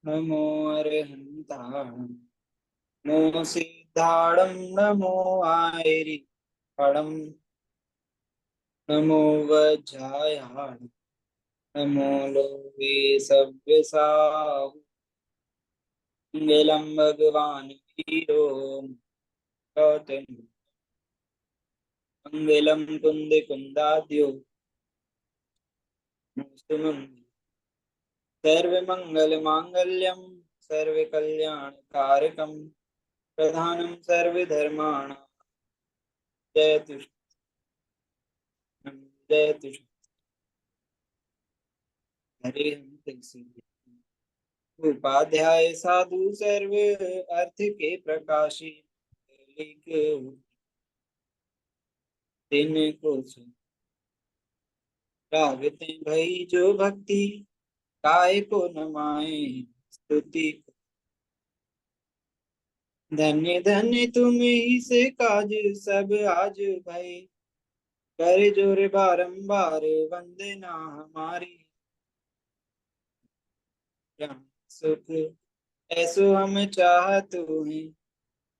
नमो अरहन्ताणं नमो सिद्धाणं नमो आयरिपणं नमो वज्रायाणं नमो लोके सव्यसाहु मङ्गलं भगवान् वीरो गौतम मङ्गलं कुन्दकुन्दाद्यो सर्वमङ्गलमाङ्गल्यं सर्वकल्याणकारकं प्रधानं सर्वधर्माणां जयतु जयतु हरे हम तुलसी उपाध्याय साधु सर्व अर्थ के प्रकाशी लिख दिन को रागते भई जो भक्ति काय को नमाए स्तुति धन्य धन्य तुम ही से काज सब आज भाई कर जोर बारंबार वंदना हमारी जहाँ सुख ऐसो हम चाहत हैं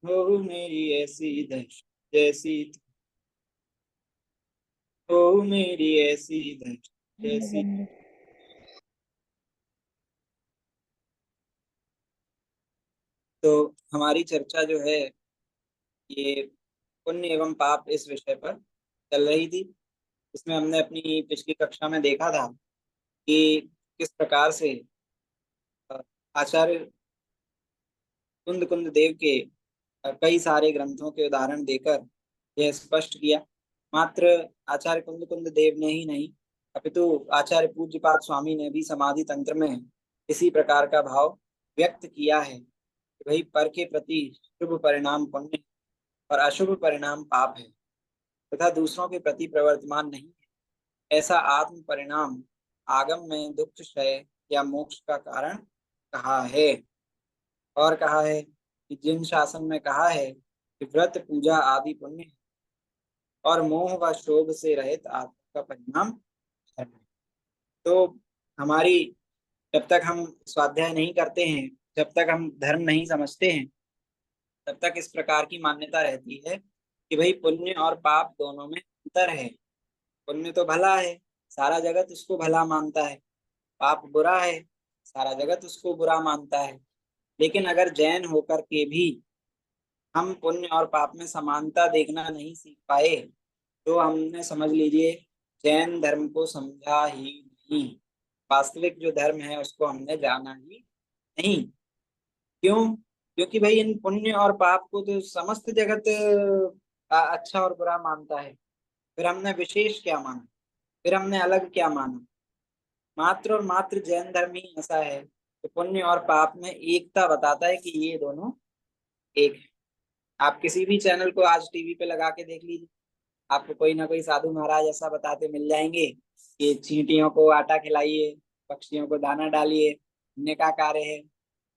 हो मेरी ऐसी दश जैसी हो मेरी ऐसी दश जैसी। तो हमारी चर्चा जो है ये पुण्य एवं पाप इस विषय पर चल रही थी। इसमें हमने अपनी पिछली कक्षा में देखा था कि किस प्रकार से अ, आचार्य कुंद कुंद देव के कई सारे ग्रंथों के उदाहरण देकर यह स्पष्ट किया। मात्र आचार्य कुंद कुंद देव ने ही नहीं अपितु आचार्य पूज्यपाद स्वामी ने भी समाधि तंत्र में इसी प्रकार का भाव व्यक्त किया है कि भाई पर के प्रति शुभ परिणाम पुण्य और अशुभ परिणाम पाप है तथा दूसरों के प्रति प्रवर्तमान नहीं है। ऐसा आत्म परिणाम आगम में दुख क्षय या मोक्ष का कारण कहा है। और कहा है कि जिन शासन में कहा है कि व्रत पूजा आदि पुण्य और मोह व शोभ से रहित आत्मा का परिणाम धर्म है। तो हमारी जब तक हम स्वाध्याय नहीं करते हैं जब तक हम धर्म नहीं समझते हैं तब तक इस प्रकार की मान्यता रहती है कि भाई पुण्य और पाप दोनों में अंतर है। पुण्य तो भला है, सारा जगत उसको भला मानता है। पाप बुरा है, सारा जगत उसको बुरा मानता है। लेकिन अगर जैन होकर के भी हम पुण्य और पाप में समानता देखना नहीं सीख पाए तो हमने समझ लीजिए जैन धर्म को समझा ही नहीं। वास्तविक जो धर्म है उसको हमने जाना ही नहीं। क्यों? क्योंकि भाई इन पुण्य और पाप को तो समस्त जगत अच्छा और बुरा मानता है। फिर हमने विशेष क्या माना, फिर हमने अलग क्या माना? मात्र और मात्र जैन धर्म ही ऐसा है कि पुण्य और पाप में एकता बताता है कि ये दोनों एक है। आप किसी भी चैनल को आज टीवी पे लगा के देख लीजिए, आपको कोई ना कोई साधु महाराज ऐसा बताते मिल जाएंगे कि चींटियों को आटा खिलाइए, पक्षियों को दाना डालिए, पुण्य का कार्य है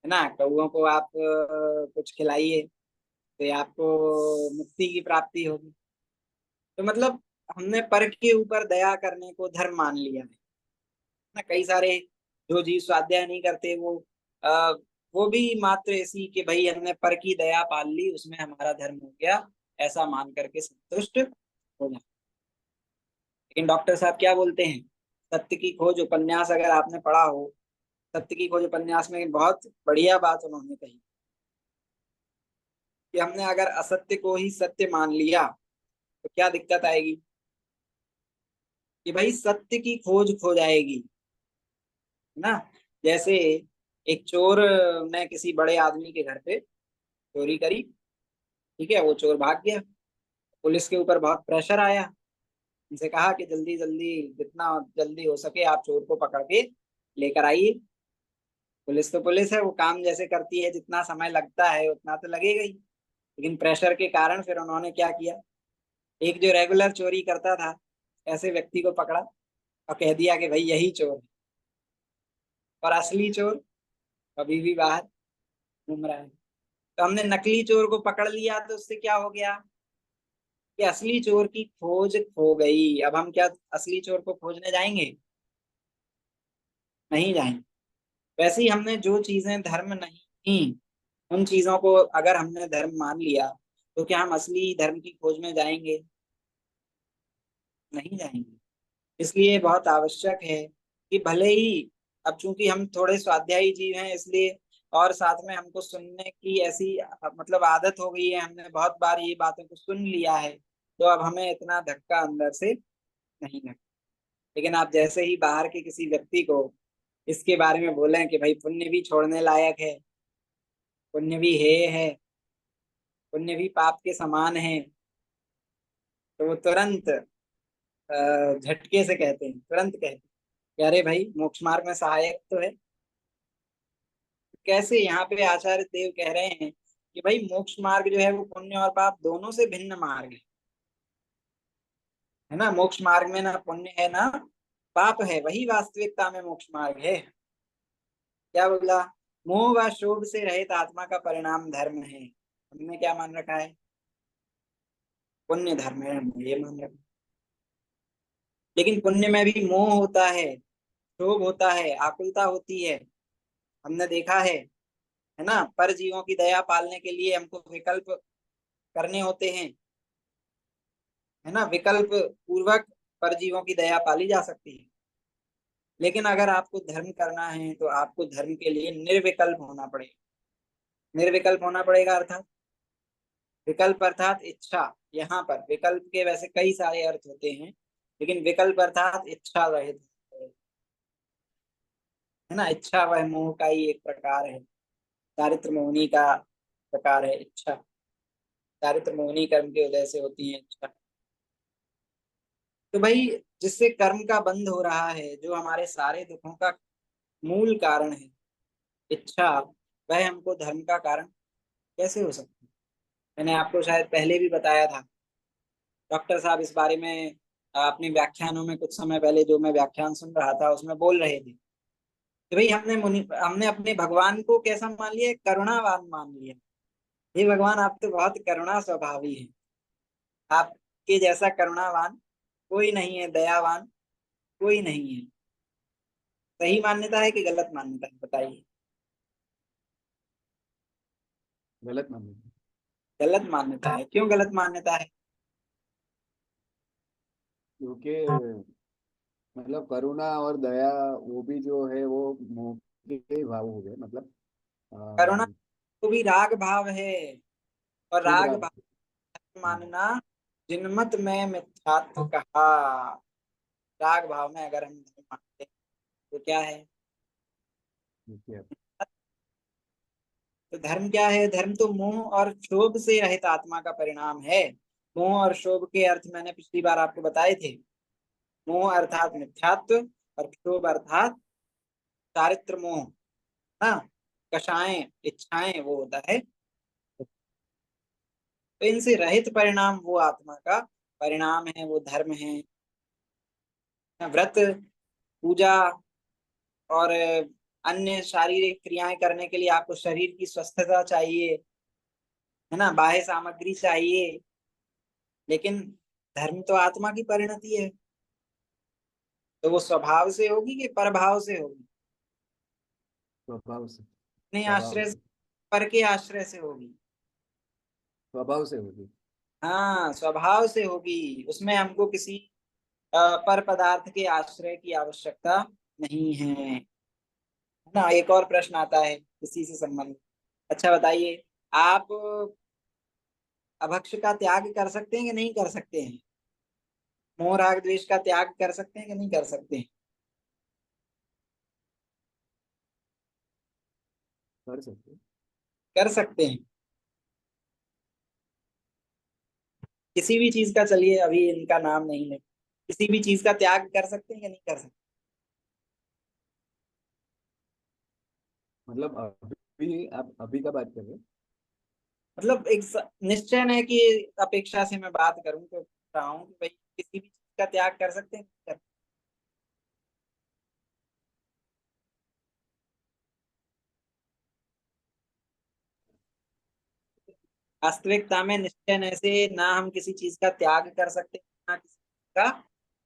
ना। कौओं को आप कुछ खिलाइए तो ये आपको मुक्ति की प्राप्ति होगी। तो मतलब हमने पर के ऊपर दया करने को धर्म मान लिया है ना। कई सारे जो जीव स्वाध्याय नहीं करते आ, वो भी मात्र ऐसी कि भाई हमने पर की दया पाल ली उसमें हमारा धर्म हो गया, ऐसा मान करके संतुष्ट हो जाए। लेकिन डॉक्टर साहब क्या बोलते हैं, सत्य की खोज उपन्यास अगर आपने पढ़ा हो, सत्य की खोज उपन्यास में बहुत बढ़िया बात उन्होंने कही कि हमने अगर असत्य को ही सत्य मान लिया तो क्या दिक्कत आएगी कि भाई सत्य की खोज खो जाएगी, है ना। जैसे एक चोर ने किसी बड़े आदमी के घर पे चोरी करी, ठीक है, वो चोर भाग गया। पुलिस के ऊपर बहुत प्रेशर आया, उनसे कहा कि जल्दी जल्दी जितना जल्दी हो सके आप चोर को पकड़ के लेकर आइए। पुलिस तो पुलिस है, वो काम जैसे करती है, जितना समय लगता है उतना तो लगेगा ही। लेकिन प्रेशर के कारण फिर उन्होंने क्या किया, एक जो रेगुलर चोरी करता था ऐसे व्यक्ति को पकड़ा और कह दिया कि भाई यही चोर है। और असली चोर अभी भी बाहर घूम रहा है। तो हमने नकली चोर को पकड़ लिया तो उससे क्या हो गया कि असली चोर की खोज खो गई। अब हम क्या असली चोर को खोजने जाएंगे? नहीं जाएंगे। वैसे ही हमने जो चीजें धर्म नहीं, उन चीजों को अगर हमने धर्म मान लिया, तो क्या हम असली धर्म की खोज में जाएंगे? नहीं जाएंगे। इसलिए बहुत आवश्यक है कि भले ही अब चूंकि हम थोड़े स्वाध्यायी जीव हैं, इसलिए और साथ में हमको सुनने की ऐसी मतलब आदत हो गई है, हमने बहुत बार ये बातों को सुन लिया है, तो अब हमें इतना धक्का अंदर से नहीं लगता। लेकिन आप जैसे ही बाहर के किसी व्यक्ति को इसके बारे में बोलें कि भाई पुण्य भी छोड़ने लायक है, पुण्य भी है, पुण्य भी पाप के समान है, तो वो तुरंत झटके से कहते हैं, तुरंत कहते हैं कि अरे भाई मोक्ष मार्ग में सहायक तो है। कैसे यहाँ पे आचार्य देव कह रहे हैं कि भाई मोक्ष मार्ग जो है वो पुण्य और पाप दोनों से भिन्न मार्ग है ना। मोक्ष मार्ग में ना पुण्य है ना पाप है, वही वास्तविकता में मोक्ष मार्ग है। क्या बोला? मोह व शोभ से रहित आत्मा का परिणाम धर्म है। हमने क्या मान रखा है? पुण्य धर्म है, हमने ये मान रखा। लेकिन पुण्य में भी मोह होता है, शोभ होता है, आकुलता होती है। हमने देखा है ना। पर जीवों की दया पालने के लिए हमको विकल्प करने होते हैं, है ना। विकल्प पूर्वक परजीवों की दया पाली जा सकती है। लेकिन अगर आपको धर्म करना है तो आपको धर्म के लिए निर्विकल्प होना पड़ेगा। निर्विकल्प होना पड़ेगा अर्थात, विकल्प अर्थात इच्छा। यहाँ पर विकल्प के वैसे कई सारे अर्थ होते हैं, लेकिन विकल्प अर्थात इच्छा रहित है ना। इच्छा वह मोह का ही एक प्रकार है, चारित्र मोहनी का प्रकार है इच्छा। चारित्र मोहनी कर्म के उदय से होती है इच्छा। तो भाई जिससे कर्म का बंध हो रहा है, जो हमारे सारे दुखों का मूल कारण है इच्छा, वह हमको धर्म का कारण कैसे हो सकता है? मैंने आपको शायद पहले भी बताया था। डॉक्टर साहब इस बारे में अपने व्याख्यानों में कुछ समय पहले जो मैं व्याख्यान सुन रहा था उसमें बोल रहे थे कि भाई हमने अपने भगवान को कैसा मान लिया? करुणावान मान लिया। हे भगवान, आप तो बहुत करुणा स्वभावी हैं, आपके जैसा करुणावान कोई नहीं है, दयावान कोई नहीं है। सही मान्यता है कि गलत मान्यता है, बताइए। गलत माने। गलत मान्यता है। क्यों गलत मान्यता है? क्योंकि मतलब करुणा और दया वो भी जो है वो मोह के भाव हो गए, मतलब करुणा अ, तो भी राग भाव है, और शुद्ध राग राग। भाव हाँ, मानना जिनमत में मिथ्यात्व कहा। राग भाव में अगर हम नहीं मानते तो क्या है? ठीक है। तो धर्म क्या है? धर्म तो मोह और क्षोभ से रहित आत्मा का परिणाम है। मोह और क्षोभ के अर्थ मैंने पिछली बार आपको बताए थे। मोह अर्थात मिथ्यात्व, और क्षोभ अर्थात चारित्र मोह ना, कषाएं इच्छाएं वो होता है। तो इनसे रहित परिणाम वो आत्मा का परिणाम है, वो धर्म है। व्रत, पूजा और अन्य शारीरिक क्रियाएं करने के लिए आपको शरीर की स्वस्थता चाहिए, है ना, बाह्य सामग्री चाहिए। लेकिन धर्म तो आत्मा की परिणति है, तो वो स्वभाव से होगी कि प्रभाव से होगी? स्वभाव से। अपने स्वभाव आश्रय से, से। पर के आश्रय से होगी? स्वभाव से होगी। हाँ, स्वभाव से होगी। उसमें हमको किसी पर पदार्थ के आश्रय की आवश्यकता नहीं है ना। एक और प्रश्न आता है इसी से संबंधित। अच्छा बताइए, आप अभक्ष का त्याग कर सकते हैं कि नहीं कर सकते हैं? मोह राग द्वेष का त्याग कर सकते हैं कि नहीं कर सकते हैं? कर सकते हैं। कर सकते हैं। किसी भी चीज का, चलिए अभी इनका नाम नहीं है, किसी भी चीज का त्याग कर सकते हैं कि नहीं कर सकते? मतलब अभी आप अभी का बात कर रहे हैं? मतलब एक निश्चय है कि अपेक्षा से मैं बात करूं तो रहा हूँ कि भाई किसी भी चीज का त्याग कर सकते हैं वास्तविकता में निश्चय से ना हम किसी चीज का त्याग कर सकते हैं, ना किसी चीज का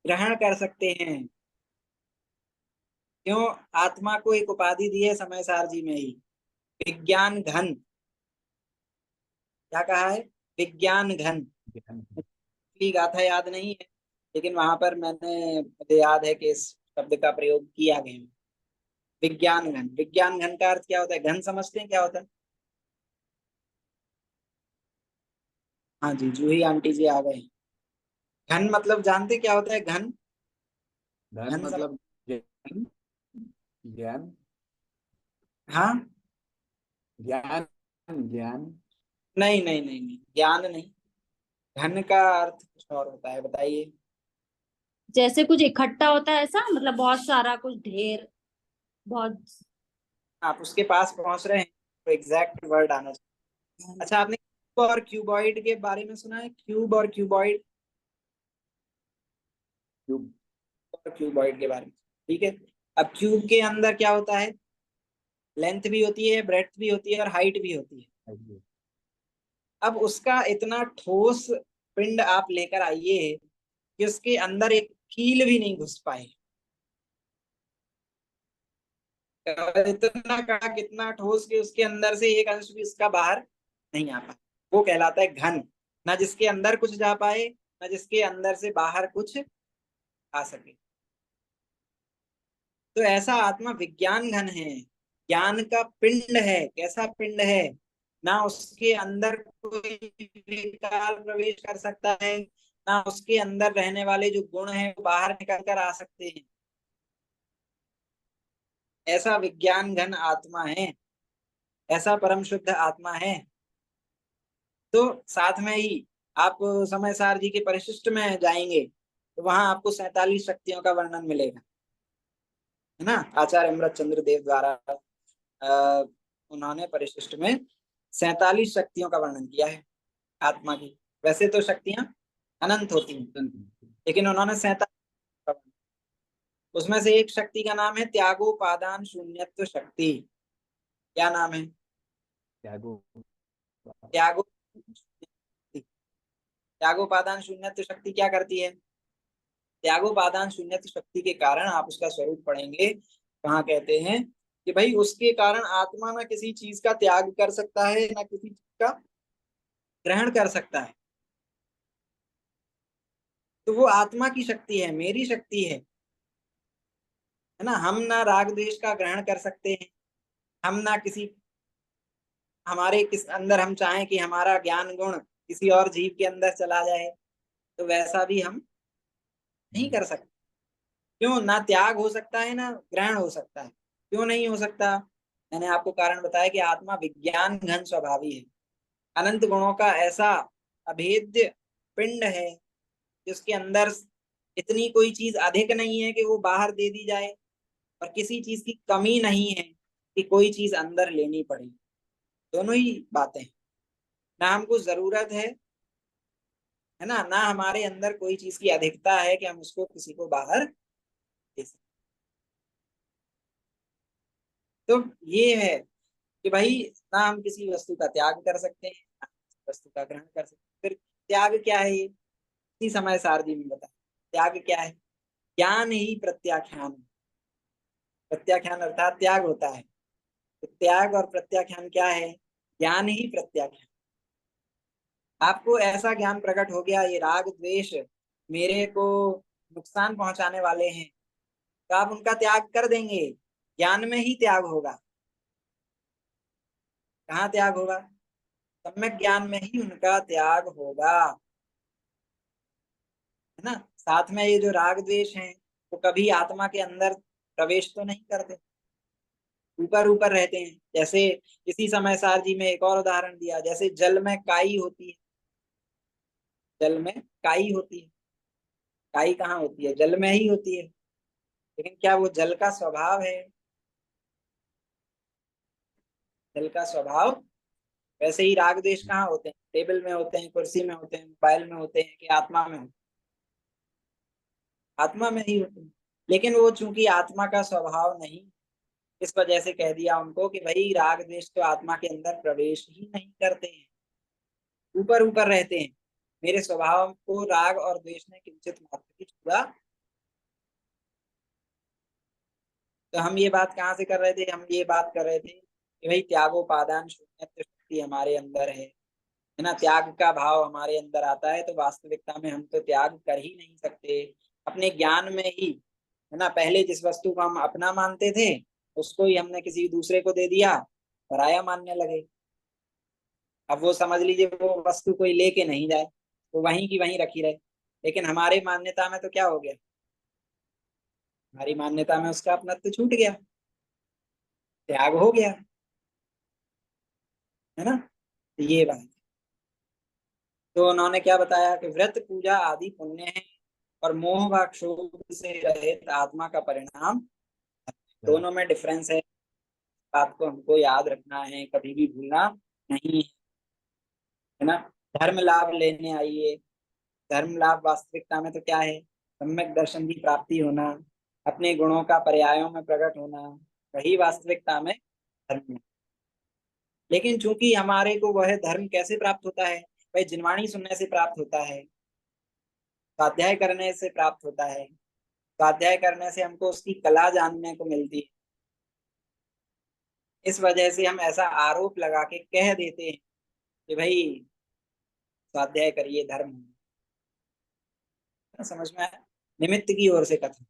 ग्रहण कर सकते हैं। क्यों आत्मा को एक उपाधि दी है समय सारजी में ही, विज्ञान घन। क्या कहा है? विज्ञान घन। ज्ञान। की गाथा याद नहीं है, लेकिन वहां पर मुझे याद है कि इस शब्द का प्रयोग किया गया है। विज्ञान घन, विज्ञान घन का अर्थ क्या होता है? घन समझते हैं क्या होता है? हाँ जी, जूही आंटी जी आ गए हैं। घन मतलब जानते क्या होता है? घन, धन घन समझ। मतलब ज्ञान। ज्ञान। हाँ। ज्ञान। ज्ञान। नहीं नहीं नहीं नहीं, ज्ञान नहीं। घन का अर्थ कुछ और होता है, बताइए। जैसे कुछ इकट्ठा होता है ऐसा, मतलब बहुत सारा, कुछ ढेर, बहुत। आप उसके पास पहुंच रहे हैं, तो एग्जैक्ट वर्ड आना चाहिए। अच्छा, आपने क्यूब और क्यूबॉइड के बारे में सुना है? क्यूब और क्यूबॉइड, क्यूब। और क्यूबॉइड के बारे में, ठीक है। अब क्यूब के अंदर क्या होता है? लेंथ भी होती है, ब्रेड्थ भी होती है, और हाइट भी होती है। अब उसका इतना ठोस पिंड आप लेकर आइए कि उसके अंदर एक कील भी नहीं घुस पाए। और इतना कड़ा, कितना ठोस कि उसके अंदर से एक अंश भी उसका बाहर नहीं आ पाए। वो कहलाता है घन। ना जिसके अंदर कुछ जा पाए, ना जिसके अंदर से बाहर कुछ आ सके। तो ऐसा आत्मा विज्ञान घन है, ज्ञान का पिंड है। कैसा पिंड है? ना उसके अंदर कोई विकार प्रवेश कर सकता है, ना उसके अंदर रहने वाले जो गुण हैं वो बाहर निकल कर आ सकते हैं। ऐसा विज्ञान घन आत्मा है, ऐसा परम शुद्ध आत्मा है। तो साथ में ही आप समय सार जी के परिशिष्ट में जाएंगे, तो वहां आपको 47 शक्तियों का वर्णन मिलेगा, है ना। आचार्य अमृत चंद्र देव द्वारा अ, उन्होंने परिशिष्ट में 47 शक्तियों का वर्णन किया है आत्मा की। वैसे तो शक्तियां अनंत होती हैं, लेकिन उन्होंने 47। उसमें से एक शक्ति का नाम है त्यागोपादान शून्यत्व शक्ति। क्या नाम है? त्यागो। त्यागो त्यागोपादान शून्यत्व शक्ति क्या करती है? त्यागोपादान शून्यत्व शक्ति के कारण आप उसका स्वरूप पढ़ेंगे, कहाँ कहते हैं कि भाई उसके कारण आत्मा ना किसी चीज का त्याग कर सकता है, ना किसी चीज का ग्रहण कर सकता तो वो आत्मा की शक्ति है, मेरी शक्ति है ना। हम ना राग द्वेष का ग्रहण कर सकते हैं, हम ना किसी, हमारे किस अंदर हम चाहें कि हमारा ज्ञान गुण किसी और जीव के अंदर चला जाए, तो वैसा भी हम नहीं कर सकते। क्यों? ना त्याग हो सकता है, ना ग्रहण हो सकता है। क्यों नहीं हो सकता? मैंने आपको कारण बताया कि आत्मा विज्ञान घन स्वभावी है, अनंत गुणों का ऐसा अभेद्य पिंड है, जिसके अंदर इतनी कोई चीज अधिक नहीं है कि वो बाहर दे दी जाए, और किसी चीज की कमी नहीं है कि कोई चीज अंदर लेनी पड़े। दोनों ही बातें, ना हमको जरूरत है ना, ना हमारे अंदर कोई चीज की अधिकता है कि हम उसको किसी को बाहर दे सकें। तो ये है कि भाई, ना हम किसी वस्तु का त्याग कर सकते हैं, ना किसी वस्तु का ग्रहण कर सकते हैं। फिर त्याग क्या है? ये इसी समय सारथी में बताया। त्याग क्या है? ज्ञान ही प्रत्याख्यान। प्रत्याख्यान अर्थात त्याग होता है। तो त्याग और प्रत्याख्यान क्या है? ज्ञान ही प्रत्याख्यान। आपको ऐसा ज्ञान प्रकट हो गया, ये राग द्वेष मेरे को नुकसान पहुंचाने वाले हैं, तो आप उनका त्याग कर देंगे। ज्ञान में ही त्याग होगा। कहाँ त्याग होगा? सम्यक ज्ञान में ही उनका त्याग होगा, है ना। साथ में ये जो राग द्वेष हैं, वो कभी आत्मा के अंदर प्रवेश तो नहीं करते, ऊपर ऊपर रहते हैं। जैसे इसी समय सार जी में एक और उदाहरण दिया, जैसे जल में काई होती है। जल में काई होती है। काई कहाँ होती है? जल में ही होती है। लेकिन क्या वो जल का स्वभाव है? जल का स्वभाव। वैसे ही राग द्वेष कहाँ होते हैं? टेबल में होते हैं, कुर्सी में होते हैं, मोबाइल में होते हैं, कि आत्मा में होते हैं? आत्मा में ही होते हैं। लेकिन वो चूंकि आत्मा का स्वभाव नहीं, इस वजह से कह दिया उनको कि भाई राग द्वेष तो आत्मा के अंदर प्रवेश ही नहीं करते हैं, ऊपर ऊपर रहते हैं। मेरे स्वभाव को राग और द्वेष ने किंचित मात्र भी छुआ तो हम ये बात कहाँ से कर रहे थे, हम ये बात कर रहे थे कि भाई त्यागोपादान शून्यत्व शक्ति हमारे अंदर है ना। त्याग का भाव हमारे अंदर आता है तो वास्तविकता में हम तो त्याग कर ही नहीं सकते। अपने ज्ञान में ही, है ना, पहले जिस वस्तु को हम अपना मानते थे उसको ही हमने किसी दूसरे को दे दिया, पराया मानने लगे। अब वो समझ लीजिए वो वस्तु कोई लेके नहीं जाए, वो वहीं की वहीं रखी रहे, लेकिन हमारे मान्यता में तो क्या हो गया, हमारी मान्यता में उसका अपनत्व छूट गया, त्याग हो गया, है ना। तो ये बात। तो उन्होंने क्या बताया कि व्रत पूजा आदि पुण्य है और मोह व क्षोभ से रहित आत्मा का परिणाम। दोनों में डिफरेंस है, बात को हमको याद रखना है, कभी भी भूलना नहीं है ना। धर्म लाभ लेने आइए, धर्म लाभ वास्तविकता में तो क्या है, सम्यक दर्शन की प्राप्ति होना, अपने गुणों का पर्यायों में प्रकट होना, वही वास्तविकता में धर्म है। लेकिन चूंकि हमारे को वह धर्म कैसे प्राप्त होता है, भाई जिनवाणी सुनने से प्राप्त होता है, स्वाध्याय करने से प्राप्त होता है, स्वाध्याय करने से हमको उसकी कला जानने को मिलती है। इस वजह से हम ऐसा आरोप लगा के कह देते हैं कि भाई स्वाध्याय करिए, धर्म है। समझ में आया, निमित्त की ओर से कथन,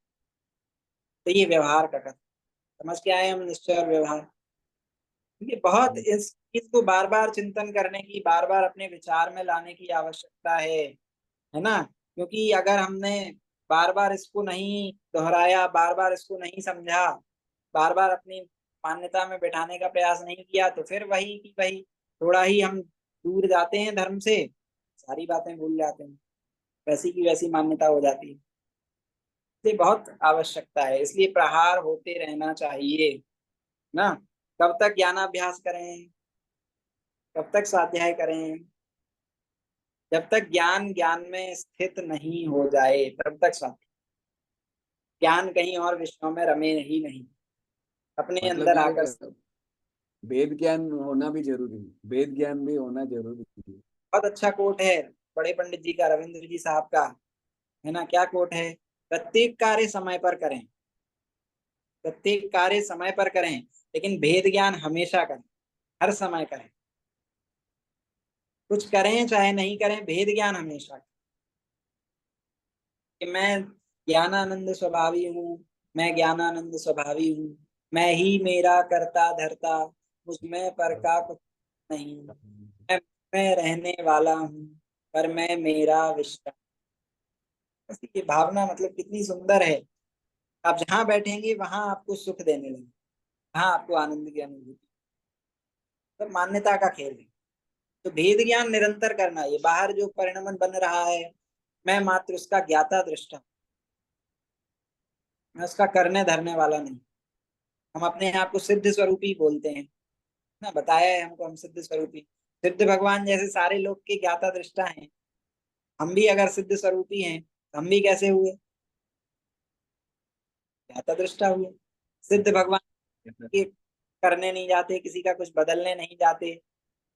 तो ये व्यवहार का कथन। समझ के आए हम निश्चय और व्यवहार। क्योंकि बहुत इस चीज को बार बार चिंतन करने की, बार बार अपने विचार में लाने की आवश्यकता है ना। क्योंकि अगर हमने बार बार इसको नहीं दोहराया, बार बार इसको नहीं समझा, बार बार अपनी मान्यता में बैठाने का प्रयास नहीं किया, तो फिर वही की वही, थोड़ा ही हम दूर जाते हैं धर्म से, सारी बातें भूल जाते हैं, वैसी की वैसी मान्यता हो जाती है। इसलिए बहुत आवश्यकता है, इसलिए प्रहार होते रहना चाहिए ना। कब तक ज्ञानाभ्यास करें, कब तक स्वाध्याय करें, जब तक ज्ञान ज्ञान में स्थित नहीं हो जाए तब तक स्वाध्याय। ज्ञान कहीं और विषयों में रमे ही नहीं, अपने मतलब अंदर कि आकर। वेद ज्ञान होना भी जरूरी है, वेद ज्ञान भी होना जरूरी है। बहुत अच्छा कोट है बड़े पंडित जी का, रविंद्र जी साहब का, है ना। क्या कोट है, प्रत्येक कार्य समय पर करें, प्रत्येक कार्य समय पर करें, लेकिन भेद ज्ञान हमेशा करें, हर समय करें। कुछ करें चाहे नहीं करें, भेद ज्ञान हमेशा करें। कि मैं ज्ञानानंद स्वभावी हूँ, मैं ज्ञानानंद स्वभावी हूँ, मैं ही मेरा करता धरता, मुझ में पर का कुछ नहीं, मैं रहने वाला हूँ पर मैं मेरा विश्राम। ये भावना मतलब कितनी सुंदर है। आप जहाँ बैठेंगे वहां आपको सुख देने लगे, वहां आपको आनंद की अनुभूति। तो मान्यता का खेल है। तो भेद ज्ञान निरंतर करना, ये बाहर जो परिणमन बन रहा है, मैं मात्र उसका ज्ञाता दृष्टा, मैं उसका करने धरने वाला नहीं। हम अपने आप को सिद्ध स्वरूपी बोलते हैं ना, बताया है हमको हम सिद्ध स्वरूपी। सिद्ध भगवान जैसे सारे लोग के ज्ञाता दृष्टा हैं, हम भी अगर सिद्ध स्वरूपी हैं तो हम भी कैसे हुए, ज्ञाता दृष्टा हुए। सिद्ध भगवान के करने नहीं जाते, किसी का कुछ बदलने नहीं जाते,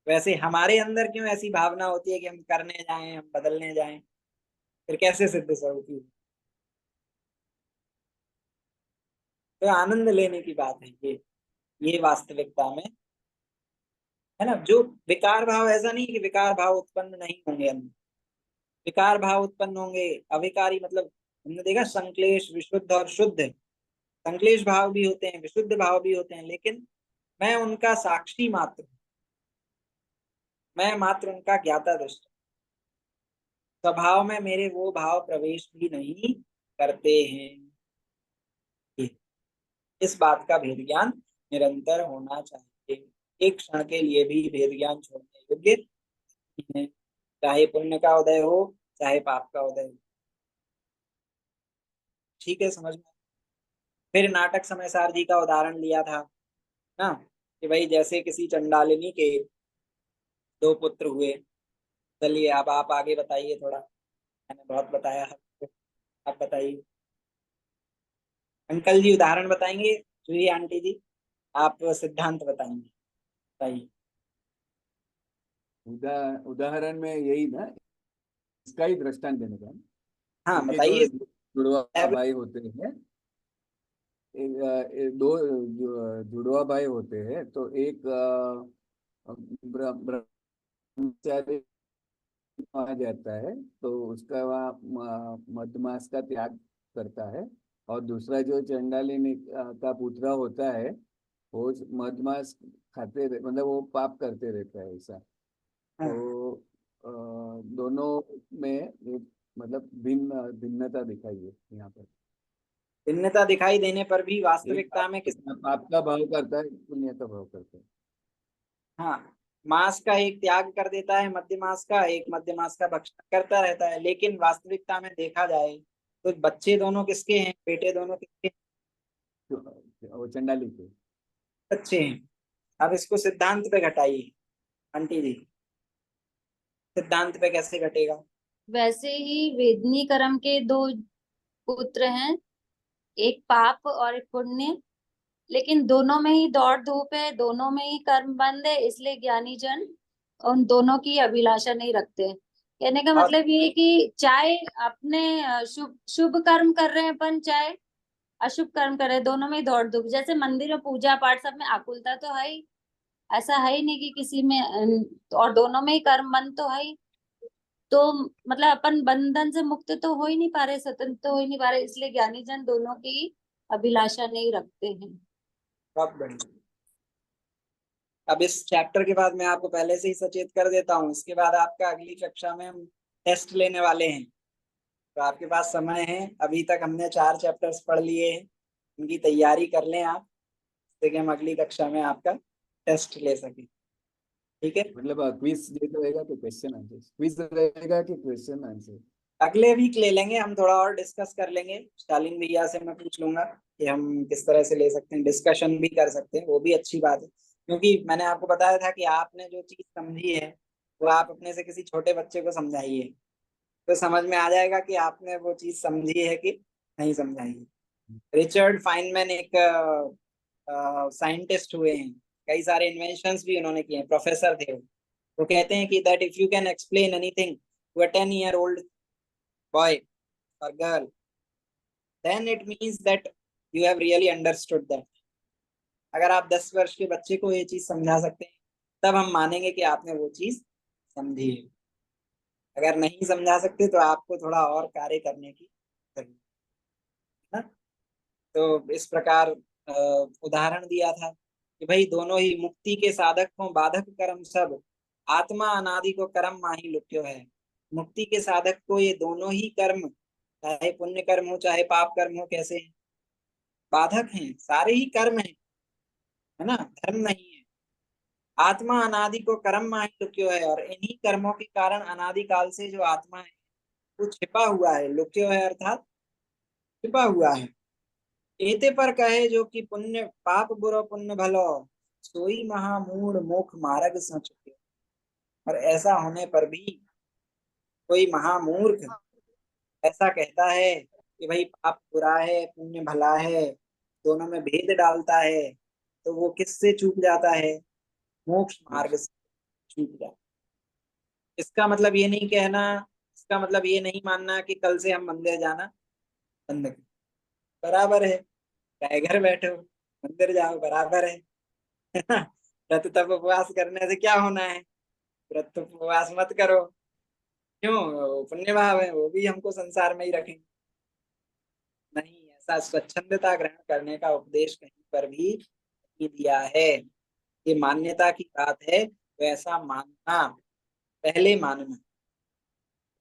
वैसे हमारे अंदर क्यों ऐसी भावना होती है कि हम करने जाएं, हम बदलने जाएं, फिर कैसे सिद्ध स्वरूपी हुए। तो आनंद लेने की बात है ये वास्तविकता में, है ना। जो विकार भाव, ऐसा नहीं कि विकार भाव उत्पन्न नहीं होंगे अंदर, विकार भाव उत्पन्न होंगे। अविकारी मतलब हमने देखा संक्लेश, विशुद्ध और शुद्ध। संक्लेश भाव भी होते हैं, विशुद्ध भाव भी होते हैं, लेकिन मैं उनका साक्षी मात्र हूं, मैं मात्र उनका ज्ञाता दृष्टा। स्वभाव में मेरे वो भाव प्रवेश भी नहीं करते हैं। इस बात का भेद ज्ञान निरंतर होना चाहिए, एक क्षण के लिए भी भेद ज्ञान छोड़ने योग्य नहीं है, चाहे पुण्य का उदय हो चाहे पाप का उदय हो। ठीक है, समझ में। फिर नाटक समयसार जी का उदाहरण लिया था ना, कि भाई जैसे किसी चंडालिनी के दो पुत्र हुए। चलिए अब आप आगे बताइए थोड़ा, मैंने बहुत बताया है, आप बताइए। अंकल जी उदाहरण बताएंगे, जूही आंटी जी आप सिद्धांत बताएंगे, बताइए। उदाहरण में यही ना, इसका ही दृष्टांत देने का। हाँ उनके जो बताइए। जुड़वा भाई होते हैं, दो जुड़वा भाई होते हैं, तो एक ब्रह्मचारी आ जाता है, तो उसका वहाँ मधमास का त्याग करता है। और दूसरा जो चंडालिनी का पुत्र होता है, वो मधमास मतलब वो पाप करते रहता है ऐसा। हाँ, तो दोनों में एक मतलब भिन्नता दिखाई है यहाँ पर। भिन्नता दिखाई देने पर भी एक वास्तविकता में किस, पाप का भाव करता है, एक पुण्य का भाव करता है। हाँ, मांस का एक त्याग कर देता है, मध्य मास का एक मध्य मास का भक्षण करता रहता है, लेकिन वास्तविकता में देखा जाए तो बच्चे दोनों किसके हैं, बेटे दोनों किसके हैं? वो चंडाली के। बच्चे हैं। अब इसको सिद्धांत पे घटाइए आंटी जी, सिद्धांत पे कैसे घटेगा? वैसे ही वेदनी कर्म के दो पुत्र हैं, एक पाप और एक पुण्य, लेकिन दोनों में ही दौड़ धूप है, दोनों में ही कर्म बंद है, इसलिए ज्ञानी जन उन दोनों की अभिलाषा नहीं रखते। कहने का और मतलब ये है कि चाहे अपने शुभ शुभ कर्म कर रहे हैं अपन, चाहे अशुभ कर्म कर रहे हैं, दोनों में ही दौड़ धूप। जैसे मंदिर में पूजा पाठ सब में आकुलता तो है ही, ऐसा है ही नहीं कि किसी में और दोनों में ही कर्म बंद तो है ही। तो मतलब अपन बंधन से मुक्त तो हो ही नहीं पा रहे, स्वतंत्र तो हो ही नहीं पा रहे, इसलिए ज्ञानी जन दोनों की अभिलाषा नहीं रखते हैं। बहुत बढ़िया। अब इस चैप्टर के बाद मैं आपको पहले से ही सचेत कर देता हूँ, इसके बाद आपका अगली कक्षा में हम टेस्ट लेने वाले हैं, तो आपके पास समय है। अभी तक हमने 4 चैप्टर्स पढ़ लिए हैं, उनकी तैयारी कर लें आप, जिससे कि हम अगली कक्षा में आपका टेस्ट ले सकें। ठीक है, मतलब क्विज जैसा रहेगा तो क्वेश्चन आंसर, क्विज रहेगा कि क्वेश्चन आंसर? अगले वीक ले लेंगे हम, थोड़ा और डिस्कस कर लेंगे। स्टालिन भैया से मैं पूछ लूंगा कि हम किस तरह से ले सकते हैं, डिस्कशन भी कर सकते हैं, वो भी अच्छी बात है, क्योंकि मैंने आपको बताया था कि आपने जो चीज समझी है वो आप अपने से किसी छोटे बच्चे को समझाइए, तो समझ में आ जाएगा कि आपने वो चीज समझी है कि नहीं समझाई है। रिचर्ड फाइनमैन एक साइंटिस्ट हुए हैं, कई सारे इन्वेंशंस भी उन्होंने किए हैं, प्रोफेसर थे वो कहते हैं कि that if you can explain anything to a 10-year old boy or girl, then it means that you have really understood that. अगर आप 10 वर्ष के बच्चे को ये चीज समझा सकते हैं, तब हम मानेंगे कि आपने वो चीज समझी है। अगर नहीं समझा सकते तो आपको थोड़ा और कार्य करने की जरूरत है ना। तो इस प्रकार उदाहरण दिया था कि भाई दोनों ही मुक्ति के साधक को बाधक कर्म सब, आत्मा अनादि को कर्म माही लुक्यो है। मुक्ति के साधक को ये दोनों ही कर्म, चाहे पुण्य कर्म हो चाहे पाप कर्म हो, कैसे हैं? बाधक हैं, सारे ही कर्म हैं, है ना, धर्म नहीं है। आत्मा अनादि को कर्म माही लुक्यो है, और इन्हीं कर्मों के कारण अनादि काल से जो आत्मा है वो छिपा हुआ है, लुक्यो है अर्थात छिपा हुआ है। एते पर कहे जो कि पुण्य पाप बुरो पुण्य भलो, सोई महामूढ़ मोख मार्ग सच। और ऐसा होने पर भी कोई महामूर्ख ऐसा कहता है कि भाई पाप बुरा है पुण्य भला है, दोनों में भेद डालता है, तो वो किससे चूक जाता है? मोक्ष मार्ग से चूक जाता है। इसका मतलब ये नहीं कहना, इसका मतलब ये नहीं मानना कि कल से हम मंदिर जाना बंद करें, बराबर है, चाहे घर बैठो मंदिर जाओ बराबर है। व्रत तप उपवास करने से क्या होना है? व्रत तप उपवास मत करो, क्यों? वो पुण्य भाव है, वो भी हमको संसार में ही रखेंगे। नहीं, ऐसा स्वच्छंदता ग्रहण करने का उपदेश कहीं पर भी नहीं दिया है। ये मान्यता की बात है, तो ऐसा मानना, पहले मानना।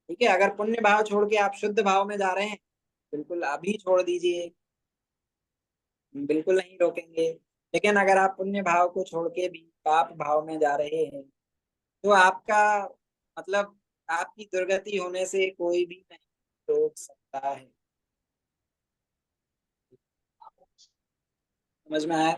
ठीक है, अगर पुण्य भाव छोड़ के आप शुद्ध भाव में जा रहे हैं, बिल्कुल अभी छोड़ दीजिए, बिल्कुल नहीं रोकेंगे। लेकिन अगर आप पुण्य भाव को छोड़ के भी पाप भाव में जा रहे हैं, तो आपका मतलब आपकी दुर्गति होने से कोई भी नहीं रोक सकता है। समझ में आया?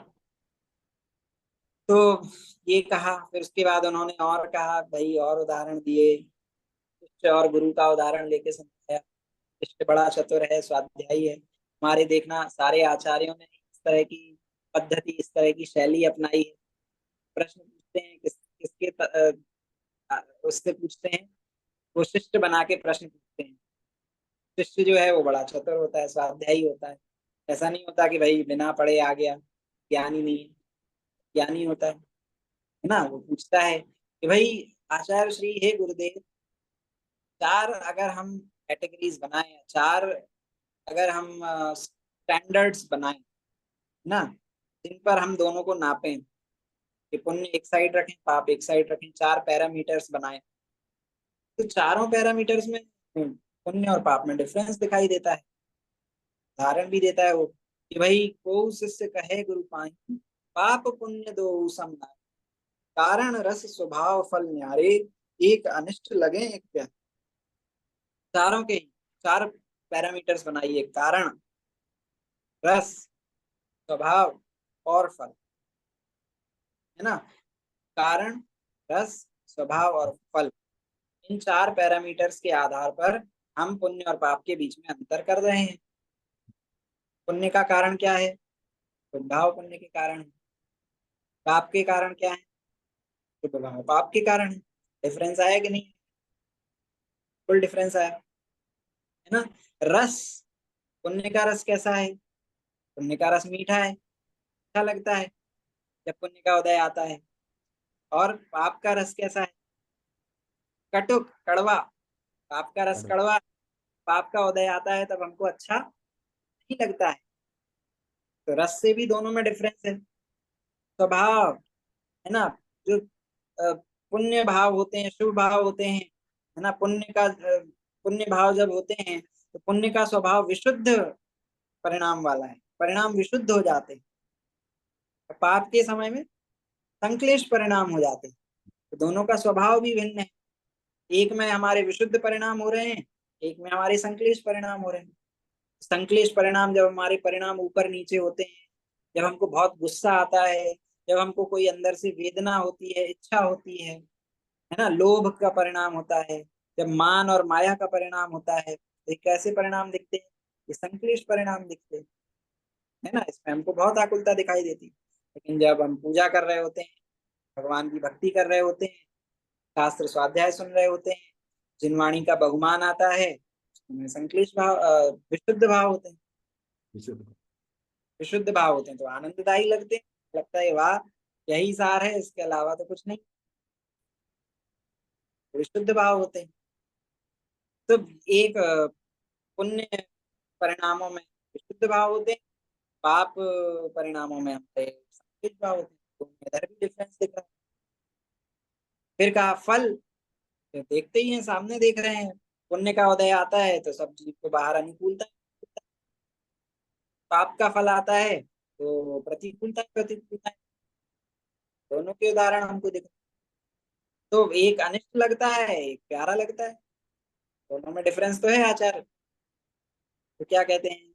तो ये कहा, फिर उसके बाद उन्होंने और कहा भाई, और उदाहरण दिए, शिष्य और गुरु का उदाहरण लेके समझाया। शिष्य बड़ा चतुर है, स्वाध्यायी है, हमारे देखना सारे आचार्यों ने इस तरह की पद्धति, इस तरह की शैली अपनाई है। प्रश्न पूछते हैं किसके उससे पूछते हैं, वो शिष्य बना के प्रश्न पूछते हैं। शिष्य जो है वो बड़ा चतुर होता है, स्वाध्यायी होता है, ऐसा नहीं होता कि भाई बिना पढ़े आ गया, ज्ञानी नहीं है, ज्ञानी होता है ना। वो पूछता है कि भाई आचार्य श्री, हे गुरुदेव, चार अगर हम कैटेगरीज बनाए, चार अगर हम स्टैंडर्ड्स बनाए ना, जिन पर हम दोनों को नापें, कि पुण्य एक साइड रखें, पाप एक साइड रखें, चार पैरामीटर्स बनाए, तो चारों पैरामीटर्स में पुण्य और पाप में डिफरेंस दिखाई देता है। उदाहरण भी देता है वो कि भाई को शिष्य कहे गुरु पाई, पाप पुण्य दो सम नाहि, कारण रस स्वभाव फल न्यारे, एक अनिष्ट लगे एक प्यारे। चारों के ही चार पैरामीटर्स बनाइए, कारण, रस, स्वभाव और फल, है ना। कारण, रस, स्वभाव और फल, इन चार पैरामीटर्स के आधार पर हम पुण्य और पाप के बीच में अंतर कर रहे हैं। पुण्य का कारण क्या है? भाव पुण्य के कारण है। पाप के कारण क्या है? तो भाव पाप के कारण है। डिफरेंस आया कि नहीं? फुल डिफरेंस आया, है ना। रस, पुण्य का रस कैसा है? पुण्य का रस मीठा है, अच्छा लगता है जब पुण्य का उदय आता है। और पाप का रस कैसा है? कटुक, कड़वा। पाप का रस कड़वा, पाप का उदय आता है तब हमको अच्छा नहीं लगता है। तो रस से भी दोनों में डिफरेंस है। स्वभाव, है ना, जो पुण्य भाव होते हैं, शुभ भाव होते हैं, है ना, पुण्य भाव जब होते हैं तो पुण्य का स्वभाव विशुद्ध परिणाम वाला है, परिणाम विशुद्ध हो जाते हैं। पाप के समय में संक्लेश परिणाम हो जाते हैं। तो दोनों का स्वभाव भी भिन्न है। एक में हमारे विशुद्ध परिणाम हो रहे हैं, एक में हमारे संक्लेश परिणाम हो रहे हैं। संक्लेश परिणाम जब हमारे परिणाम ऊपर नीचे होते हैं, जब हमको बहुत गुस्सा आता है, जब हमको कोई अंदर से वेदना होती है, इच्छा होती है ना, लोभ का परिणाम होता है, जब मान और माया का परिणाम होता है, तो ये कैसे परिणाम दिखते हैं? ये संक्लेश परिणाम दिखते हैं, है ना। इसमें हमको बहुत आकुलता दिखाई देती है। लेकिन जब हम पूजा कर रहे होते हैं, भगवान की भक्ति कर रहे होते हैं, शास्त्र स्वाध्याय सुन रहे होते हैं, जिनवाणी का बहुमान आता है, उसमें संक्लेश भाव विशुद्ध भाव होते हैं, विशुद्ध भाव होते हैं, तो आनंददायी लगते हैं। लगता है वाह, यही सार है, इसके अलावा तो कुछ नहीं। विशुद्ध भाव होते हैं। तो एक पुण्य परिणामों में विशुद्ध भाव होते हैं, पाप परिणामों में हमारे संकेत भाव होते हैं। तो इधर भी डिफरेंस दिख रहा है। फिर कहा फल, फिर देखते ही हैं, सामने देख रहे हैं, पुण्य का उदय आता है तो सब जीव को बाहर अनुकूलता है, पाप का फल आता है तो प्रतिकूलता प्रतिकूलता है। दोनों के उदाहरण हमको दिख, तो एक अनिष्ट लगता है, एक प्यारा लगता है। दोनों में डिफरेंस तो है आचार्य। तो क्या कहते हैं,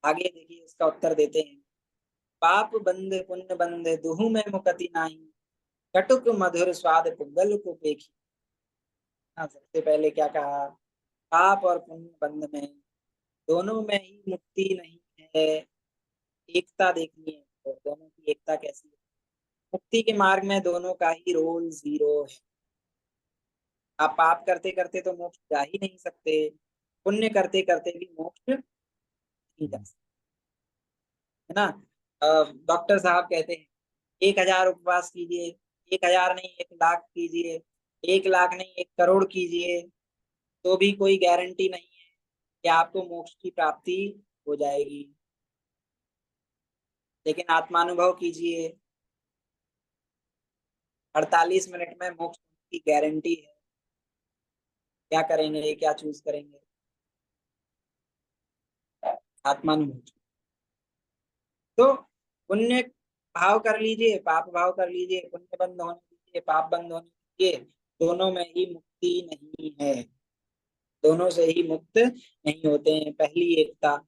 आगे देखिए इसका उत्तर देते हैं। पाप बंद पुण्य बंद दुहु में मुकति नाही, कटुक मधुर स्वाद पुगल को पेखी। हाँ, सबसे पहले क्या कहा, पाप और पुण्य बंद में, दोनों में ही मुक्ति नहीं है, एकता देखनी है। तो दोनों की एकता कैसी है? मुक्ति के मार्ग में दोनों का ही रोल जीरो है। आप पाप करते करते तो मोक्ष जा ही नहीं सकते, पुण्य करते करते भी मोक्ष नहीं जा सकते, है ना। डॉक्टर साहब कहते हैं 1,000 उपवास कीजिए, 1,000 नहीं 1,00,000 कीजिए, 1,00,000 नहीं 1 करोड़ कीजिए, तो भी कोई गारंटी नहीं है कि आपको मोक्ष की प्राप्ति हो जाएगी। लेकिन आत्मानुभव कीजिए, 48 मिनट में मोक्ष की गारंटी है। क्या करेंगे, क्या चूज करेंगे? आत्मानुभव। तो पुण्य भाव कर लीजिए, पाप भाव कर लीजिए, पुण्य बंद होने दीजिए, पाप बंद होने दीजिए, दोनों में ही मुक्ति नहीं है, दोनों से ही मुक्त नहीं होते हैं। पहली एकता।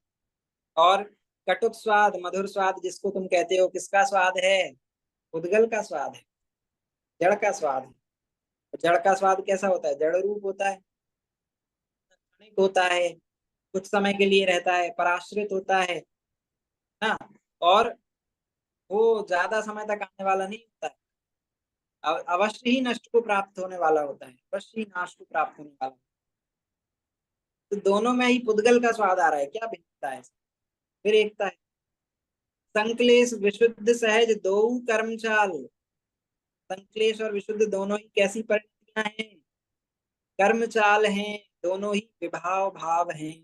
और कटुक स्वाद मधुर स्वाद जिसको तुम कहते हो, किसका स्वाद है? उद्गल का स्वाद है, जड़ का स्वाद है। जड़ का स्वाद कैसा होता है? जड़ रूप होता है, क्षणिक होता है, कुछ समय के लिए रहता है, पराश्रित होता है ना। और वो ज्यादा समय तक आने वाला नहीं होता है, अवश्य ही नष्ट को प्राप्त होने वाला होता है, अवश्य ही नाश को प्राप्त होने वाला। तो दोनों में ही पुद्गल का स्वाद आ रहा है, क्या भिन्नता है? फिर एकता है। संक्लेश विशुद्ध सहज दो कर्मचाल। संक्लेश और विशुद्ध दोनों ही कैसी परिणतियां हैं? कर्मचाल हैं, दोनों ही विभाव भाव हैं।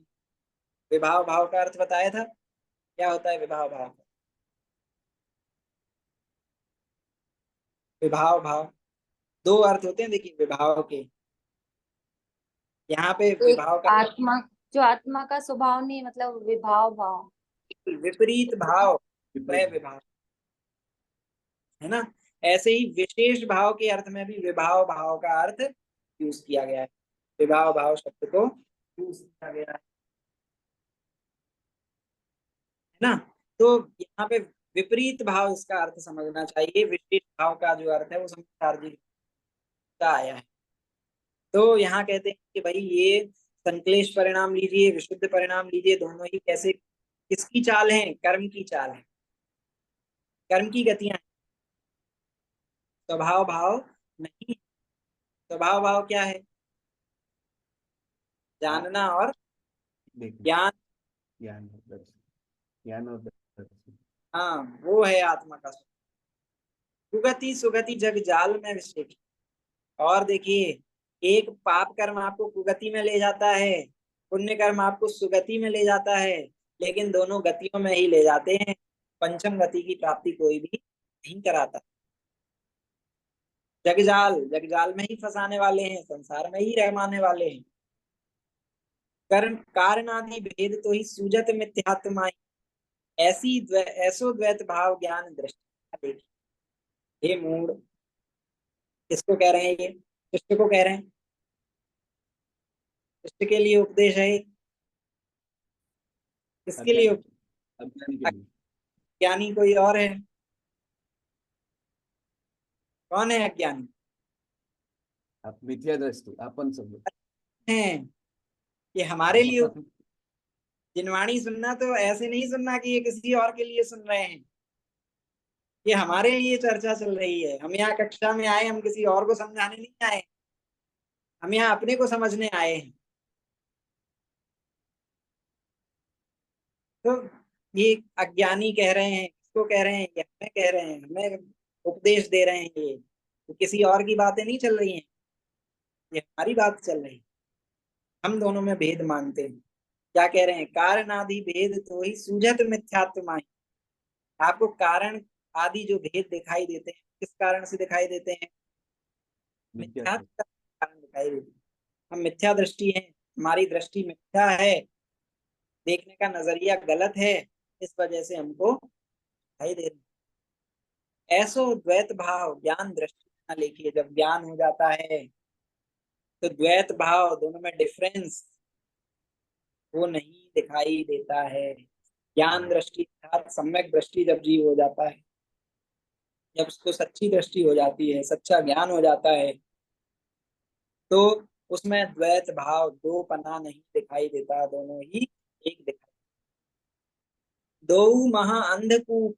विभाव भाव का अर्थ बताया था, क्या होता है विभाव भाव? विभाव भाव दो अर्थ होते हैं, देखिए विभाव के। यहाँ पे एक विभाव का आत्मा, जो आत्मा का स्वभाव नहीं, मतलब विभाव भाव। विपरीत भाव, वह विपरीत। विभाव है ना। ऐसे ही विशेष भाव के अर्थ में भी विभाव भाव का अर्थ यूज किया गया है। विभाव भाव शब्द को यूज किया गया है ना। तो यहाँ पे विपरीत भाव इसका अर्थ समझना चाहिए। विशेष भाव का जो अर्थ है वो समझदार का आया है। तो यहाँ कहते हैं कि भाई ये संक्लेश परिणाम लीजिए, विशुद्ध परिणाम लीजिए, दोनों ही कैसे किसकी चाल है? कर्म की चाल है, कर्म की गतियां हैं। स्वभाव भाव नहीं। स्वभाव भाव क्या है? हाँ, जानना और देखिए, ज्ञान। ज्ञान और दर्शन, ज्ञान और दर्शन। हाँ, वो है आत्मा का सुगति। सुगति जग जाल में विशेष। और देखिए, एक पाप कर्म आपको कुगति में ले जाता है, पुण्य कर्म आपको सुगति में ले जाता है, लेकिन दोनों गतियों में ही ले जाते हैं। पंचम गति की प्राप्ति कोई भी नहीं कराता। जगजाल, जगजाल में ही फंसाने वाले हैं, संसार में ही रहमाने वाले हैं। कर्म कारणादि भेद तो ही सूजत मिथ्यात्मा। ऐसो द्वैत भाव ज्ञान दृष्टि। देखिए, हे मूड, किसको कह रहे हैं ये? कृष्ण को कह रहे हैं। कृष्ण के लिए उपदेश है। किसके लिए अज्ञानी, अज्ञानी के लिए। अज्ञानी कोई और है? कौन है अज्ञानी? आप मिथ्या दृष्टि, अपन सब। है ये हमारे लिए। जिनवाणी सुनना तो ऐसे नहीं सुनना कि ये किसी और के लिए सुन रहे हैं, ये हमारे लिए चर्चा चल रही है। हम यहाँ कक्षा में आए, हम किसी और को समझाने नहीं आए, हम यहाँ अपने को समझने आए हैं। तो ये अज्ञानी कह रहे हैं, किसको कह रहे हैं? ये हमें कह रहे हैं, हमें उपदेश दे रहे हैं। ये तो किसी और की बातें नहीं चल रही हैं, ये हमारी बात चल रही है। हम दोनों में भेद मानते हैं। क्या कह रहे हैं? कारण आदि भेद तो ही सूझत मिथ्यात्मा। आपको कारण आदि जो भेद दिखाई देते हैं, किस कारण से दिखाई देते हैं? मिथ्या मिथ्या से। कारण दिखाई देते हैं। हम मिथ्या दृष्टि है, हमारी दृष्टि मिथ्या है, देखने का नजरिया गलत है, इस वजह से हमको दिखाई दे रही है। ऐसो द्वैत भाव ज्ञान दृष्टि न लेखिए। जब ज्ञान हो जाता है तो द्वैत भाव, दोनों में डिफरेंस वो नहीं दिखाई देता है। ज्ञान दृष्टि अर्थात सम्यक दृष्टि जब जीव हो जाता है, जब उसको सच्ची दृष्टि हो जाती है, सच्चा ज्ञान हो जाता है, तो उसमें द्वैत भाव दो पना नहीं दिखाई देता, दोनों ही एक दिखाई। दो महा अंधकूप,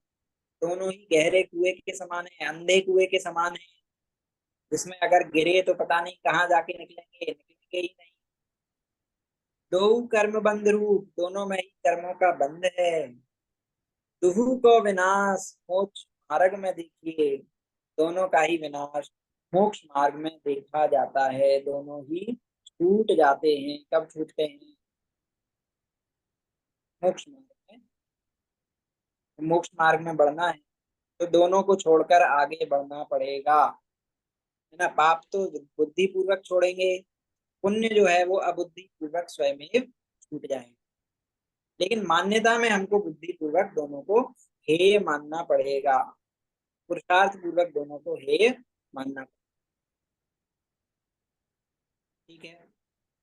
दोनों ही गहरे कुएं के समान है, अंधे कुएं के समान है, जिसमें अगर गिरे तो पता नहीं कहाँ जाके निकलेंगे, निकलेंगे ही नहीं। दो कर्म बंध रूप, दोनों में ही कर्मों का बंध है। दुहु को विनाश मोक्ष मार्ग में देखिए, दोनों का ही विनाश मोक्ष मार्ग में देखा जाता है। दोनों ही छूट जाते हैं। कब छूटते हैं? मोक्ष मार्ग में। मोक्ष मार्ग में बढ़ना है तो दोनों को छोड़कर आगे बढ़ना पड़ेगा, है ना। पाप तो बुद्धि पूर्वक छोड़ेंगे, पुण्य जो है वो अबुद्धि पूर्वक स्वयं ही छूट जाएगा। लेकिन मान्यता में हमको बुद्धि पूर्वक दोनों को हेय मानना पड़ेगा, पुरुषार्थ पूर्वक दोनों को हेय मानना। ठीक है,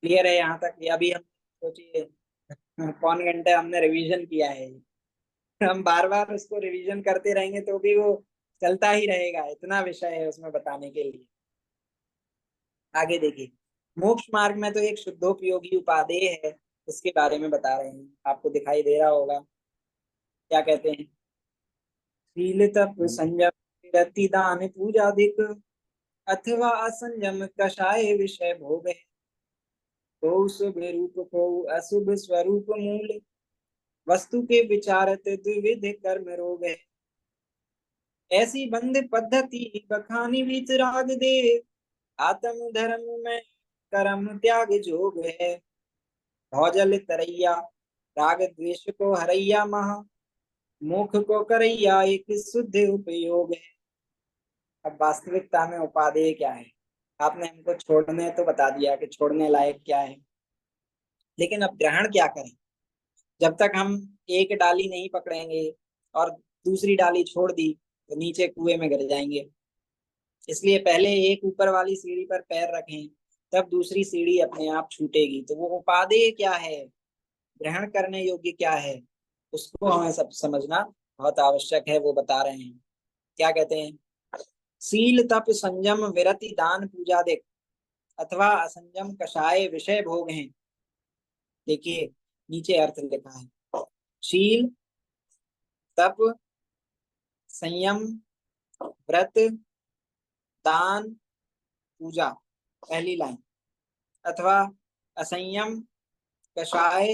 क्लियर है यहाँ तक? ये अभी हम सोचिए पौन घंटे हमने रिवीजन किया है, हम बार बार उसको रिवीजन करते रहेंगे तो भी वो चलता ही रहेगा, इतना विषय है उसमें बताने के लिए। आगे देखिए, मोक्ष मार्ग में तो एक शुद्धोपयोगी उपादेय है, इसके बारे में बता रहे हैं, आपको दिखाई दे रहा होगा। क्या कहते हैं? शील तप संयम रति दान पूजा अधिक, अथवा असंयम कषाय विषय भोग है। को शुभ रूप को अशुभ स्वरूप मूल, वस्तु के विचारत द्विविध कर्म रोग है। ऐसी बंध पद्धति बखानी वितराग दे। आत्म धर्म में कर्म त्याग जोग है। भौजल तरैया राग द्वेष को हरैया महा। मुख को करैया एक शुद्ध उपयोग है। अब वास्तविकता में उपादेय क्या है? आपने हमको छोड़ने तो बता दिया कि छोड़ने लायक क्या है, लेकिन अब ग्रहण क्या करें? जब तक हम एक डाली नहीं पकड़ेंगे और दूसरी डाली छोड़ दी तो नीचे कुएं में गिर जाएंगे। इसलिए पहले एक ऊपर वाली सीढ़ी पर पैर रखें, तब दूसरी सीढ़ी अपने आप छूटेगी। तो वो उपादेय क्या है, ग्रहण करने योग्य क्या है, उसको हमें सब समझना बहुत आवश्यक है। वो बता रहे हैं, क्या कहते हैं? सील तप संयम विरति दान पूजा देख अथवा असंयम कषाय विषय भोग हैं। देखिए नीचे अर्थ लिखा है, शील तप संयम व्रत दान पूजा, पहली लाइन, अथवा असंयम कषाय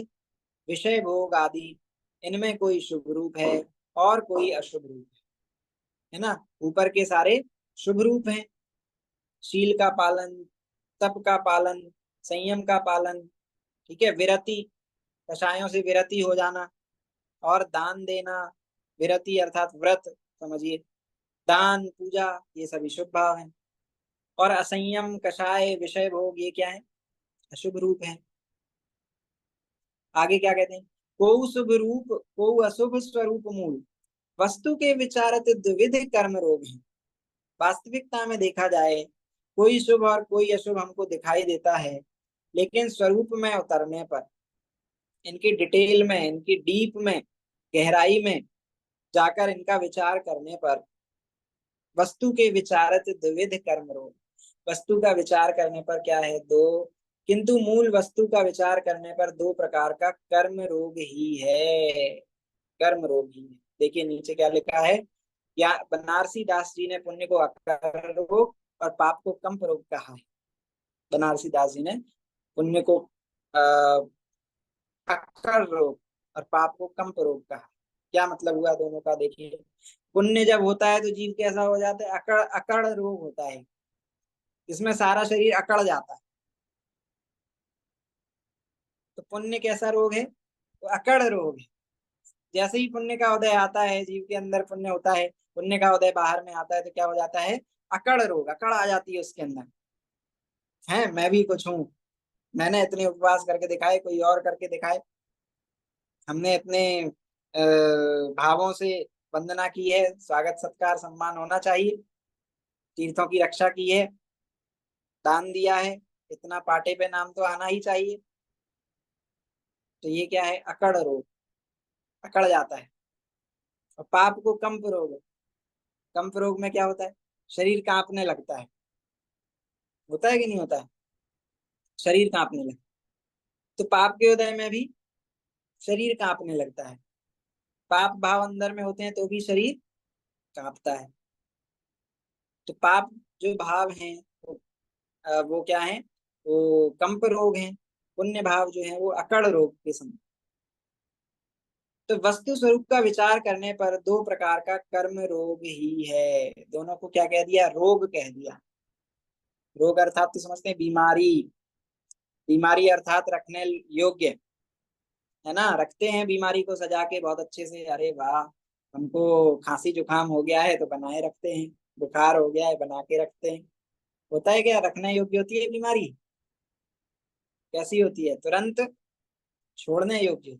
विषय भोग आदि, इनमें कोई शुभ रूप है और कोई अशुभ रूप है ना? ऊपर के सारे शुभ रूप हैं, शील का पालन, तप का पालन, संयम का पालन, ठीक है, विरति, कषायों से विरति हो जाना, और दान देना, विरति अर्थात व्रत समझिए, दान पूजा, ये सभी शुभ भाव हैं। और असंयम कषाय विषय भोग, ये क्या है? अशुभ रूप है। आगे क्या कहते हैं? को शुभ रूप को अशुभ स्वरूप मूल, वस्तु के विचारत द्विविध कर्म रोग है। वास्तविकता में देखा जाए कोई शुभ और कोई अशुभ हमको दिखाई देता है, लेकिन स्वरूप में उतरने पर, इनकी डिटेल में, इनकी डीप में, गहराई में जाकर इनका विचार करने पर, वस्तु के विचारत द्विविध कर्म रोग, वस्तु का विचार करने पर क्या है? दो, किंतु मूल वस्तु का विचार करने पर दो प्रकार का कर्म रोग ही है, कर्म रोग ही है। देखिए नीचे क्या लिखा है, या बनारसी दास जी ने पुण्य को अकर रोग और पाप को कंप रोग कहा है। बनारसी दास जी ने पुण्य को अकर रोग और पाप को कंप रोग कहा। क्या मतलब हुआ दोनों का? देखिए, पुण्य जब होता है तो जीव कैसा हो जाता है? अकड़ अकड़ रोग होता है, इसमें सारा शरीर अकड़ जाता है। तो पुण्य कैसा रोग है? तो अकड़ रोग है। जैसे ही पुण्य का उदय आता है, जीव के अंदर पुण्य होता है, पुण्य का उदय बाहर में आता है, तो क्या हो जाता है? अकड़ रोग, अकड़ आ जाती है उसके अंदर। है, मैं भी कुछ हूँ, मैंने इतने उपवास करके दिखाए, कोई और करके दिखाए, हमने इतने भावों से वंदना की है, स्वागत सत्कार सम्मान होना चाहिए, तीर्थों की रक्षा की है, दान दिया है, इतना पाटे पे नाम तो आना ही चाहिए। तो ये क्या है? अकड़ रोग, अकड़ जाता है। और पाप को कंप रोग, कंप रोग में क्या होता है? शरीर कांपने लगता है। होता है कि नहीं होता है? शरीर कांपने लगता है। तो पाप के उदय में भी शरीर कांपने लगता है। पाप भाव अंदर में होते हैं तो भी शरीर कांपता है। तो पाप जो भाव हैं वो क्या है? वो कंप रोग हैं। पुण्य भाव जो है वो अकड़ रोग के समान। तो वस्तु स्वरूप का विचार करने पर दो प्रकार का कर्म रोग ही है। दोनों को क्या कह दिया? रोग कह दिया। रोग अर्थात तो समझते हैं बीमारी, बीमारी अर्थात रखने योग्य, है ना? रखते हैं बीमारी को सजा के बहुत अच्छे से, अरे वाह, हमको खांसी जुकाम हो गया है तो बनाए रखते हैं, बुखार हो गया है बना के रखते हैं। होता है क्या? रखने योग्य होती है बीमारी? कैसी होती है? तुरंत छोड़ने योग्य।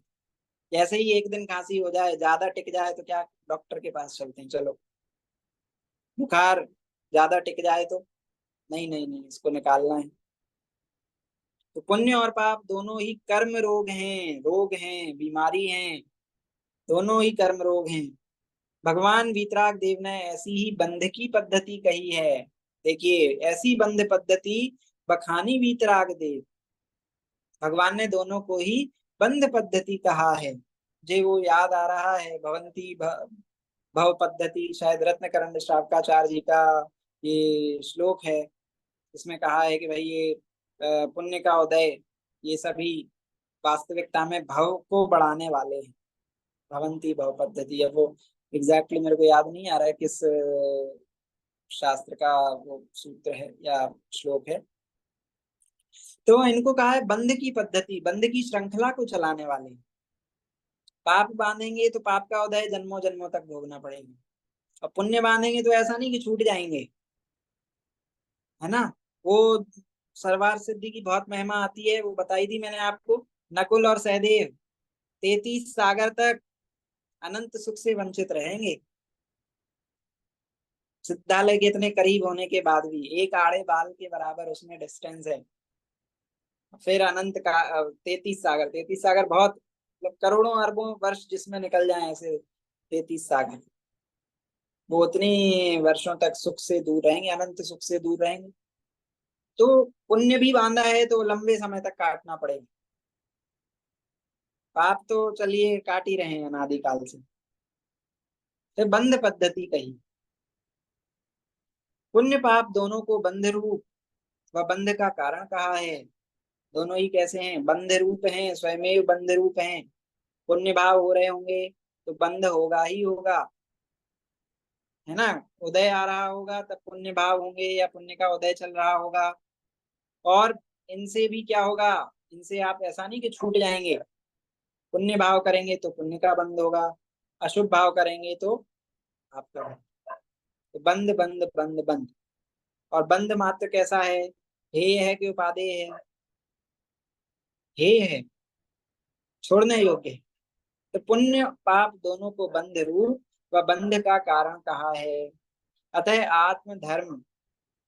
जैसे ही एक दिन खांसी हो जाए, ज्यादा टिक जाए, तो क्या डॉक्टर के पास चलते हैं, चलो। बुखार ज्यादा टिक जाए तो नहीं नहीं नहीं, इसको निकालना है। तो पुण्य और पाप दोनों ही कर्म रोग हैं, रोग हैं, बीमारी हैं, दोनों ही कर्म रोग हैं। भगवान वीतराग देव ने ऐसी ही बंध की पद्धति कही है। देखिए, ऐसी बंध पद्धति बखानी वीतराग देव, भगवान ने दोनों को ही बंध पद्धति कहा है। जे वो याद आ रहा है, भवंती भव पद्धति, शायद रत्नकरंद श्रावकाचार्य जी का ये श्लोक है। इसमें कहा है कि भाई ये पुण्य का उदय, ये सभी वास्तविकता में भव को बढ़ाने वाले हैं। भवंती भव पद्धति। अब वो एग्जैक्टली मेरे को याद नहीं आ रहा है किस शास्त्र का वो सूत्र है या श्लोक है। तो इनको कहा है बंध की पद्धति, बंध की श्रृंखला को चलाने वाले। पाप बांधेंगे तो पाप का उदय जन्मों जन्मों तक भोगना पड़ेगा, और पुण्य बांधेंगे तो ऐसा नहीं कि छूट जाएंगे, है ना। वो सरवार सिद्धि की बहुत महिमा आती है, वो बताई थी मैंने आपको। नकुल और सहदेव 33 सागर तक अनंत सुख से वंचित रहेंगे, सिद्धालय के इतने करीब होने के बाद भी। एक आड़े बाल के बराबर उसमें डिस्टेंस है। फिर अनंत का 33 सागर, 33 सागर बहुत मतलब करोड़ों अरबों वर्ष जिसमें निकल जाए ऐसे 33 सागर, वो उतनी वर्षों तक सुख से दूर रहेंगे, अनंत सुख से दूर रहेंगे। तो पुण्य भी बांधा है तो लंबे समय तक काटना पड़ेगा। पाप तो चलिए काट ही रहे हैं अनादिकाल से। फिर बंध पद्धति कही, पुण्य पाप दोनों को बंध रूप व बंध का कारण कहा है। दोनों ही कैसे हैं, बंध रूप हैं, स्वयमेव बंध रूप हैं। पुण्य भाव हो रहे होंगे तो बंध होगा ही होगा, है ना। उदय आ रहा होगा तब पुण्य भाव होंगे या पुण्य का उदय चल रहा होगा। और इनसे भी क्या होगा, इनसे आप ऐसा नहीं कि छूट जाएंगे। पुण्य भाव करेंगे तो पुण्य का बंध होगा, अशुभ भाव करेंगे तो आपका बंध। तो बंध बंध बंध बंध। और बंध मात्र कैसा है, हेय है कि उपादेय है? हेय है, छोड़ने योग्य है। तो पुण्य पाप दोनों को बंध रूप व बंध का कारण कहा है। अतः आत्म धर्म,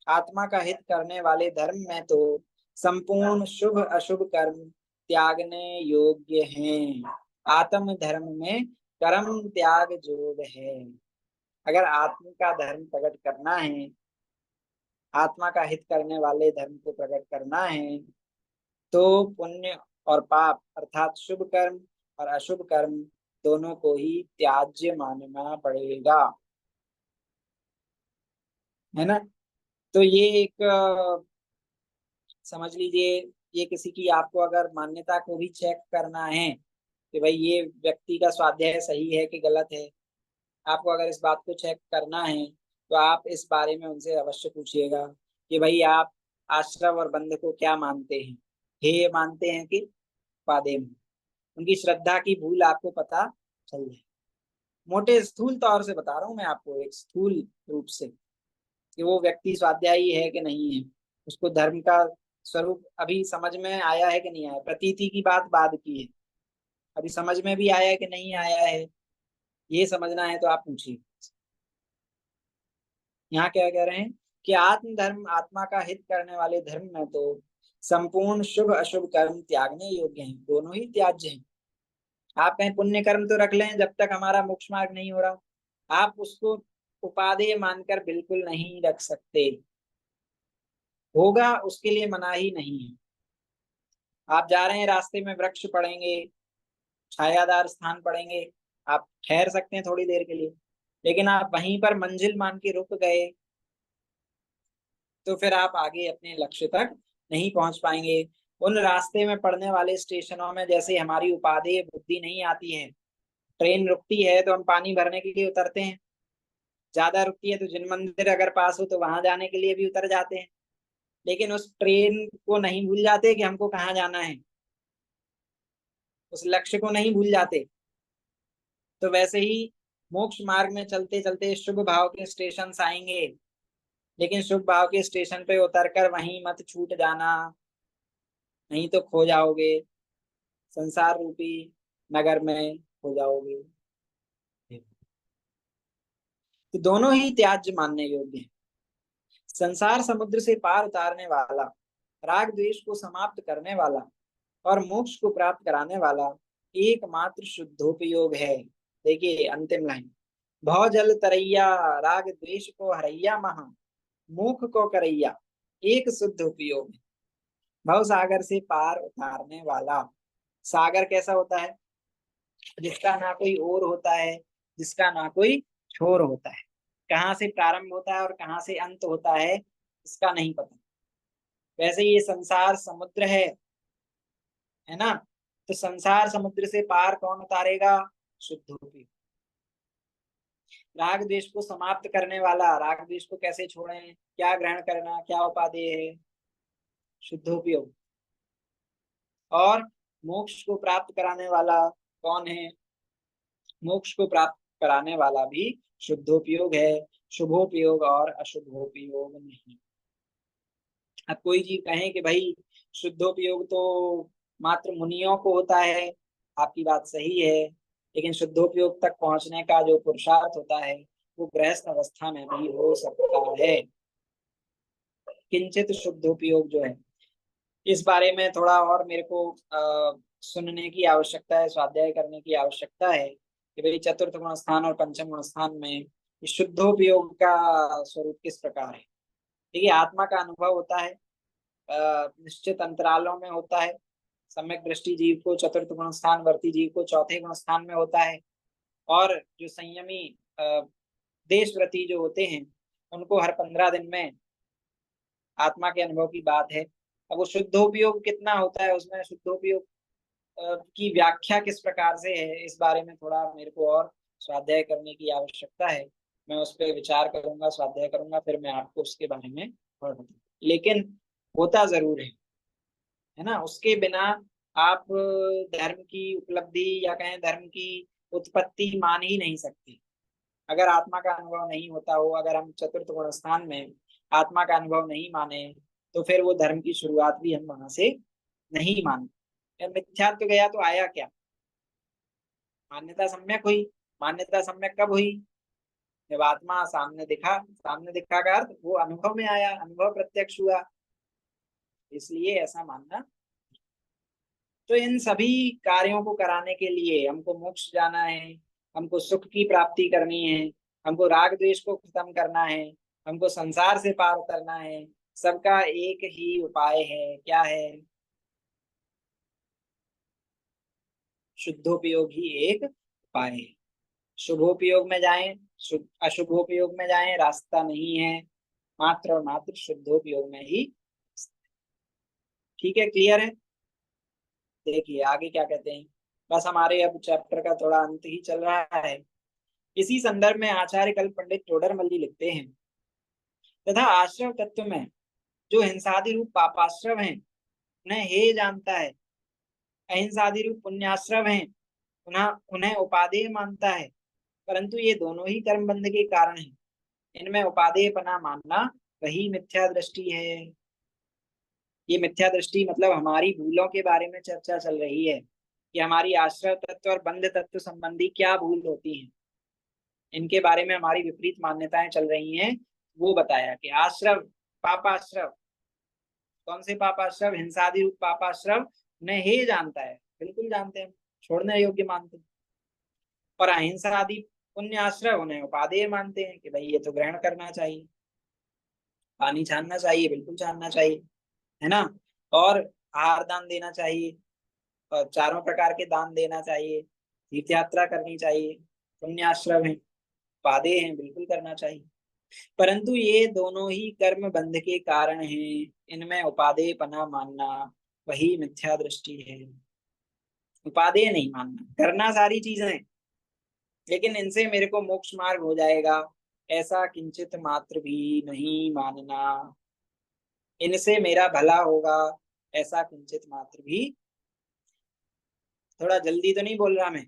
आत्मा का हित करने वाले धर्म में तो संपूर्ण शुभ अशुभ कर्म त्यागने योग्य हैं। आत्म धर्म में कर्म त्याग योग है। अगर आत्मा का धर्म प्रकट करना है, आत्मा का हित करने वाले धर्म को प्रकट करना है, तो पुण्य और पाप अर्थात शुभ कर्म और अशुभ कर्म दोनों को ही त्याज्य मानना पड़ेगा, है ना। तो ये एक समझ लीजिए, ये किसी की आपको अगर मान्यता को भी चेक करना है कि भाई ये व्यक्ति का स्वाध्याय सही है कि गलत है, आपको अगर इस बात को चेक करना है तो आप इस बारे में उनसे अवश्य पूछिएगा कि भाई आप आश्रव और बंध को क्या मानते हैं, हे मानते हैं कि पादे में। उनकी श्रद्धा की भूल आपको पता चल जाए। मोटे स्थूल तौर से बता रहा हूं मैं आपको, एक स्थूल रूप से, कि वो व्यक्ति स्वाध्यायी है कि नहीं है, उसको धर्म का स्वरूप अभी समझ में आया है कि नहीं आया। प्रतीति की बात बाद की है, अभी समझ में भी आया है कि नहीं आया है, ये समझना है तो आप पूछिए। यहाँ क्या कह रहे हैं कि आत्म धर्म, आत्मा का हित करने वाले धर्म में तो संपूर्ण शुभ अशुभ कर्म त्यागने योग्य हैं, दोनों ही त्याज्य हैं। आप कहें पुण्य कर्म तो रख लें जब तक हमारा मोक्ष मार्ग नहीं हो रहा, आप उसको उपादेय मानकर बिल्कुल नहीं रख सकते, होगा उसके लिए मनाही नहीं है। आप जा रहे हैं रास्ते में वृक्ष पड़ेंगे, छायादार स्थान पड़ेंगे, आप ठहर सकते हैं थोड़ी देर के लिए, लेकिन आप वहीं पर मंजिल मान के रुक गए तो फिर आप आगे अपने लक्ष्य तक नहीं पहुंच पाएंगे। उन रास्ते में पड़ने वाले स्टेशनों में जैसे हमारी उपादेय बुद्धि नहीं आती है। ट्रेन रुकती है तो हम पानी भरने के लिए उतरते हैं, ज्यादा रुकती है तो जिन मंदिर अगर पास हो तो वहां जाने के लिए भी उतर जाते हैं, लेकिन उस ट्रेन को नहीं भूल जाते कि हमको कहाँ जाना है, उस लक्ष्य को नहीं भूल जाते। तो वैसे ही मोक्ष मार्ग में चलते चलते शुभ भाव के स्टेशन आएंगे, लेकिन शुभ भाव के स्टेशन पे उतरकर वहीं मत छूट जाना, नहीं तो खो जाओगे, संसार रूपी नगर में खो जाओगे। तो दोनों ही त्याज्य मानने योग्य हैं। संसार समुद्र से पार उतारने वाला, राग द्वेष को समाप्त करने वाला और मोक्ष को प्राप्त कराने वाला एकमात्र शुद्धोपयोग है। देखिए अंतिम लाइन, भव जल तरैया राग द्वेष को हरैया महा मुख को करैया एक शुद्ध उपयोग है। भव सागर से पार उतारने वाला। सागर कैसा होता है, जिसका ना कोई ओर होता है, जिसका ना कोई छोर होता है, कहाँ से प्रारंभ होता है और कहाँ से अंत होता है इसका नहीं पता। वैसे ये संसार समुद्र है ना। तो संसार समुद्र से पार कौन उतारेगा, शुद्धोपयोग। राग द्वेष को समाप्त करने वाला, राग द्वेष को कैसे छोड़ें, क्या ग्रहण करना, क्या उपादेय है, शुद्धोपयोग। और मोक्ष को प्राप्त कराने वाला कौन है, मोक्ष को प्राप्त कराने वाला भी शुद्धोपयोग है, शुभोपयोग और अशुभोपयोग नहीं। अब कोई जी कहे कि भाई शुद्धोपयोग तो मात्र मुनियों को होता है, आपकी बात सही है, लेकिन शुद्धोपयोग तक पहुंचने का जो पुरुषार्थ होता है वो गृहस्थ अवस्था में भी हो सकता है। किंचित शुद्धोपयोग जो है, इस बारे में थोड़ा और मेरे को सुनने की आवश्यकता है, स्वाध्याय करने की आवश्यकता है कि भाई चतुर्थ गुण स्थान और पंचम गुण स्थान में शुद्धोपयोग का स्वरूप किस प्रकार है। देखिए, आत्मा का अनुभव होता है, निश्चित अंतरालों में होता है। सम्यक दृष्टि जीव को चतुर्थ गुण स्थान, वर्ती जीव को चौथे गुण स्थान में होता है, और जो संयमी देशव्रती जो होते हैं उनको हर 15 दिन में आत्मा के अनुभव की बात है। अब वो शुद्धोपयोग कितना होता है, उसमें शुद्धोपयोग की व्याख्या किस प्रकार से है, इस बारे में थोड़ा मेरे को और स्वाध्याय करने की आवश्यकता है। मैं उस पर विचार करूंगा, स्वाध्याय करूंगा, फिर मैं आपको उसके बारे में और बताऊंगा। लेकिन होता जरूर है ना। उसके बिना आप धर्म की उपलब्धि या कहें धर्म की उत्पत्ति मान ही नहीं सकते। अगर आत्मा का अनुभव नहीं होता हो, अगर हम चतुर्थ गुण स्थान में आत्मा का अनुभव नहीं माने, तो फिर वो धर्म की शुरुआत भी हम वहां से नहीं मानते। मिथ्यात्व गया तो आया क्या, मान्यता सम्यक हुई। मान्यता सम्यक कब हुई, जब आत्मा सामने दिखा। सामने दिखा का अर्थ वो अनुभव में आया, अनुभव प्रत्यक्ष हुआ, इसलिए ऐसा मानना। तो इन सभी कार्यों को कराने के लिए हमको मोक्ष जाना है, हमको सुख की प्राप्ति करनी है, हमको राग द्वेष को खत्म करना है, हमको संसार से पार उतरना है। सबका एक ही उपाय है, क्या है, शुद्धोपयोग ही एक उपाय है। शुभोपयोग में जाएं, अशुभोपयोग में जाएं, रास्ता नहीं है। मात्र और मात्र शुद्धोपयोग में ही। ठीक है, क्लियर है। देखिए आगे क्या कहते हैं। बस हमारे अब चैप्टर का थोड़ा अंत ही चल रहा है। इसी संदर्भ में आचार्य कल पंडित टोडरमल जी लिखते हैं, तथा आश्रव तत्व में जो हिंसादि रूप पापाश्रव हैं उन्हें हे जानता है, अहिंसादि रूप पुण्याश्रव हैं उन्हें उन्हें उपादेय मानता है, परंतु ये दोनों ही कर्म बंध के कारण हैं। इनमें उपादेयपना मानना वही मिथ्या दृष्टि है। ये मिथ्या दृष्टि मतलब हमारी भूलों के बारे में चर्चा चल रही है कि हमारी आश्रव तत्व और बंध तत्व संबंधी क्या भूल होती है, इनके बारे में हमारी विपरीत मान्यताएं चल रही हैं। वो बताया कि आश्रव पापाश्रव, कौन से पापाश्रव, हिंसादि रूप पापाश्रव ने हे जानता है, बिल्कुल जानते हैं, छोड़ने योग्य मानते हैं। और अहिंसा आदि पुण्य आश्रय उन्हें उपादेय मानते हैं कि भाई ये तो ग्रहण करना चाहिए, पानी छानना चाहिए, बिल्कुल छानना चाहिए, है ना। और आहार दान देना चाहिए, और चारों प्रकार के दान देना चाहिए, तीर्थ यात्रा करनी चाहिए, पुण्य आश्रय है, उपादेय हैं, बिल्कुल करना चाहिए। परंतु ये दोनों ही कर्म बंध के कारण हैं, इनमें उपादेयपना मानना वही मिथ्या दृष्टि है। उपादेय नहीं मानना, करना सारी चीजें, लेकिन इनसे मेरे को मोक्ष मार्ग हो जाएगा ऐसा किंचित मात्र भी नहीं मानना, इनसे मेरा भला होगा ऐसा किंचित मात्र भी। थोड़ा जल्दी तो नहीं बोल रहा मैं,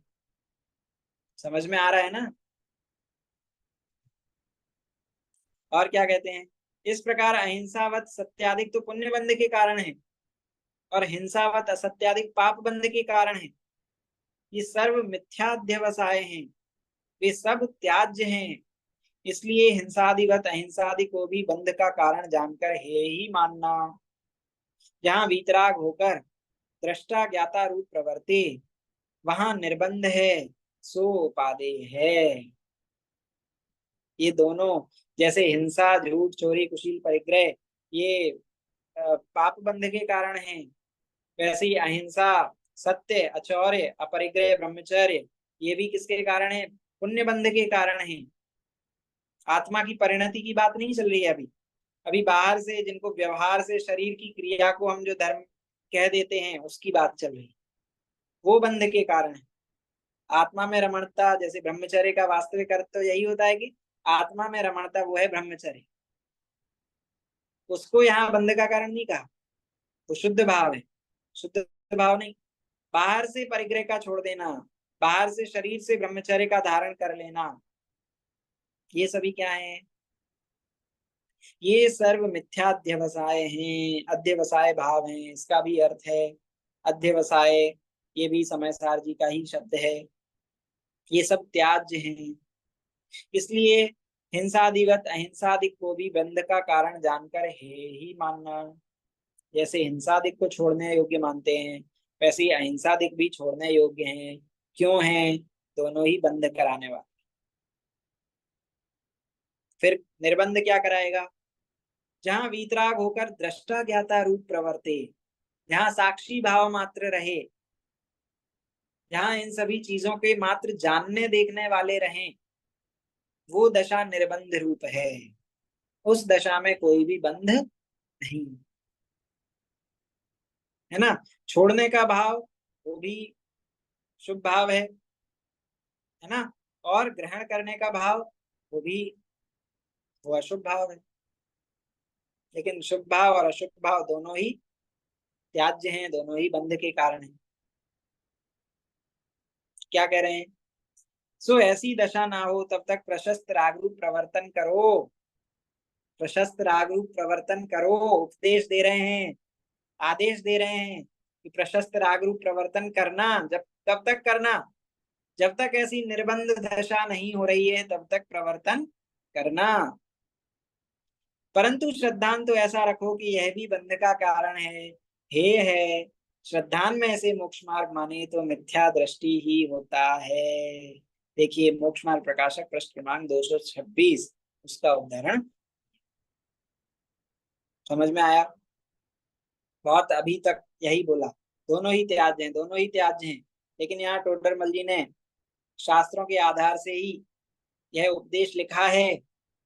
समझ में आ रहा है ना। और क्या कहते हैं, इस प्रकार अहिंसावत सत्याधिक तो पुण्य बंध के कारण है, और हिंसावत असत्याधिक पाप बंध के कारण है। ये सर्व मिथ्याध्यवसाय हैं, वे सब त्याज्य हैं। इसलिए हिंसादिवत अहिंसादि को भी बंध का कारण जानकर है ही मानना। जहाँ वीतराग होकर दृष्टा ज्ञाता रूप प्रवर्ते, वहां निर्बंध है, सो उपादेय है। ये दोनों, जैसे हिंसा, झूठ, चोरी, कुशील, परिग्रह, ये पाप बंध के कारण हैं, वैसे ही अहिंसा, सत्य, अचौर्य, अपरिग्रह, ब्रह्मचर्य, ये भी किसके कारण है, पुण्य बंध के कारण है। आत्मा की परिणति की बात नहीं चल रही है अभी। अभी बाहर से जिनको व्यवहार से शरीर की क्रिया को हम जो धर्म कह देते हैं उसकी बात चल रही, वो बंध के कारण है। आत्मा में रमणता, जैसे ब्रह्मचर्य का वास्तविक अर्थ तो यही होता है कि आत्मा में रमणता, वो है ब्रह्मचर्य। उसको यहाँ बंध का कारण नहीं कहा, वो शुद्ध भाव है, शुद्ध भाव नहीं। बाहर से परिग्रह का छोड़ देना, बाहर से शरीर से ब्रह्मचर्य का धारण कर लेना, ये सभी क्या है? ये सर्व मिथ्याध्यवसाय हैं, अध्यवसाय भाव हैं। इसका भी अर्थ है अध्यवसाय, ये भी समय सार जी का ही शब्द है। ये सब त्याज्य हैं। इसलिए हिंसादिवत अहिंसादिक को भी बंध का कारण जानकर है ही मानना। जैसे हिंसादिक को छोड़ने योग्य मानते हैं, वैसे ही अहिंसादिक भी छोड़ने योग्य हैं। क्यों हैं? दोनों ही बंध कराने वाले। फिर निर्बंध क्या कराएगा? जहां वीतराग होकर दृष्टा ज्ञाता रूप प्रवर्ते, जहां साक्षी भाव मात्र रहे, जहां इन सभी चीजों के मात्र जानने देखने वाले रहें, वो दशा निर्बंध रूप है। उस दशा में कोई भी बंध नहीं, है ना। छोड़ने का भाव वो भी शुभ भाव है ना। और ग्रहण करने का भाव वो भी वो अशुभ भाव है। लेकिन शुभ भाव और अशुभ भाव दोनों ही त्याज्य हैं, दोनों ही बंध के कारण हैं। क्या कह रहे हैं? सो ऐसी दशा ना हो तब तक प्रशस्त रागरूप प्रवर्तन करो। प्रशस्त रागरूप प्रवर्तन करो, उपदेश दे रहे हैं, आदेश दे रहे हैं कि प्रशस्त रागरूप प्रवर्तन करना। जब तब तक करना जब तक ऐसी निर्बंध दशा नहीं हो रही है, तब तक प्रवर्तन करना। परंतु श्रद्धान तो ऐसा रखो कि यह भी बंध का कारण है, हे है। श्रद्धान में ऐसे मोक्ष मार्ग माने तो मिथ्या दृष्टि ही होता है। देखिए मोक्ष मार्ग प्रकाशक पृष्ठ क्रमांक 226, उसका उदाहरण समझ में आया? बहुत अभी तक यही बोला, दोनों ही त्याज्य हैं, दोनों ही त्याज्य हैं। लेकिन यहाँ टोडरमल जी ने शास्त्रों के आधार से ही यह उपदेश लिखा है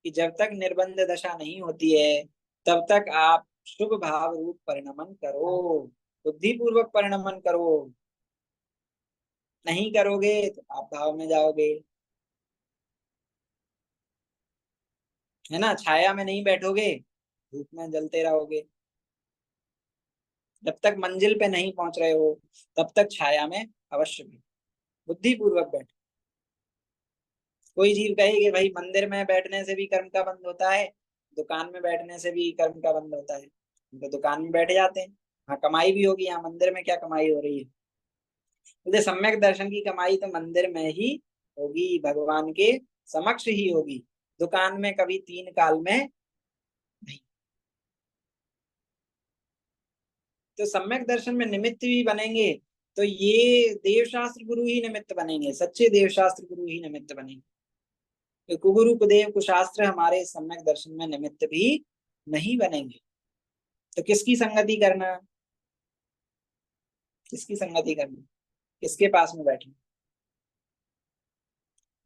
कि जब तक निर्बंध दशा नहीं होती है, तब तक आप शुभ भाव रूप परिणमन करो, बुद्धि पूर्वक परिणमन करो। नहीं करोगे तो आप भाव में जाओगे, है ना। छाया में नहीं बैठोगे, धूप में जलते रहोगे। जब तक मंजिल पे नहीं पहुंच रहे हो, तब तक छाया में अवश्य भी बुद्धि पूर्वक बैठो। कोई जीव कहे कि भाई मंदिर में बैठने से भी कर्म का बंध होता है, दुकान में बैठने से भी कर्म का बंध होता है, तो दुकान में बैठ जाते हैं। हाँ कमाई भी होगी, यहाँ मंदिर में क्या कमाई हो रही है? बोले सम्यक दर्शन की कमाई तो मंदिर में ही होगी, भगवान के समक्ष ही होगी, दुकान में कभी तीन काल में नहीं। तो सम्यक दर्शन में निमित्त भी बनेंगे तो ये देवशास्त्र गुरु ही निमित्त बनेंगे, सच्चे देवशास्त्र गुरु ही निमित्त बनेंगे। कुगुरु कुदेव कुशास्त्र हमारे सम्यक दर्शन में निमित्त भी नहीं बनेंगे। तो किसकी संगति करना? किसकी संगति करनी? किसके पास में बैठना?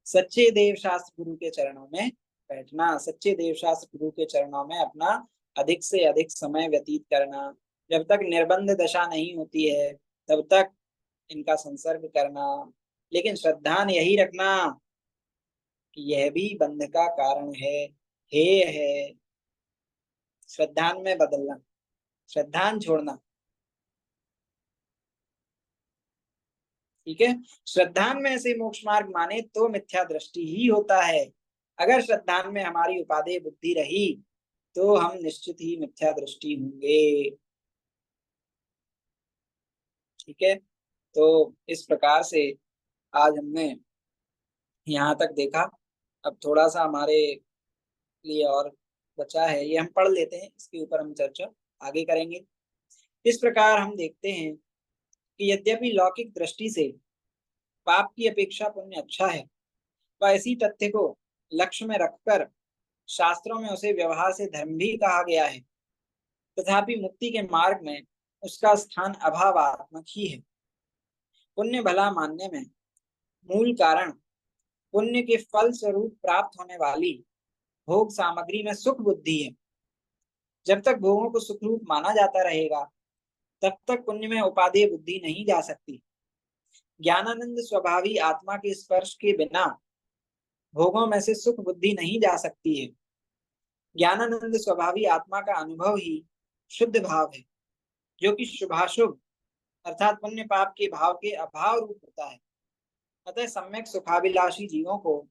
सच्चे देव शास्त्र गुरु के चरणों में बैठना, सच्चे देव शास्त्र गुरु के चरणों में अपना अधिक से अधिक समय व्यतीत करना। जब तक निर्बंध दशा नहीं होती है, तब तक इनका संसर्ग करना। लेकिन श्रद्धान यही रखना कि यह भी बंध का कारण है, हे है। श्रद्धान में बदलना, श्रद्धान छोड़ना, ठीक है। श्रद्धान में से मोक्ष मार्ग माने तो मिथ्या दृष्टि ही होता है। अगर श्रद्धान में हमारी उपादेय बुद्धि रही तो हम निश्चित ही मिथ्या दृष्टि होंगे, ठीक है। तो इस प्रकार से आज हमने यहाँ तक देखा। अब थोड़ा सा हमारे लिए और बचा है, ये हम पढ़ लेते हैं, इसके ऊपर हम चर्चा आगे करेंगे। इस प्रकार हम देखते हैं कि यद्यपि लौकिक दृष्टि से पाप की अपेक्षा पुण्य अच्छा है, वह इसी तथ्य को लक्ष्य में रखकर शास्त्रों में उसे व्यवहार से धर्म भी कहा गया है। तथापि मुक्ति के मार्ग में उसका स्थान अभावात्मक ही है। पुण्य भला मानने में मूल कारण पुण्य के फल स्वरूप प्राप्त होने वाली भोग सामग्री में सुख बुद्धि है। जब तक भोगों को सुखरूप माना जाता रहेगा, तब तक पुण्य में उपादेय बुद्धि नहीं जा सकती। ज्ञानानंद स्वभावी आत्मा के स्पर्श के बिना भोगों में से सुख बुद्धि नहीं जा सकती है। ज्ञानानंद स्वभावी आत्मा का अनुभव ही शुद्ध भाव है, जो कि शुभाशुभ अर्थात पुण्य पाप के भाव के अभाव रूप होता है। अतः सम्यक सुखाभिलाषी जीवों को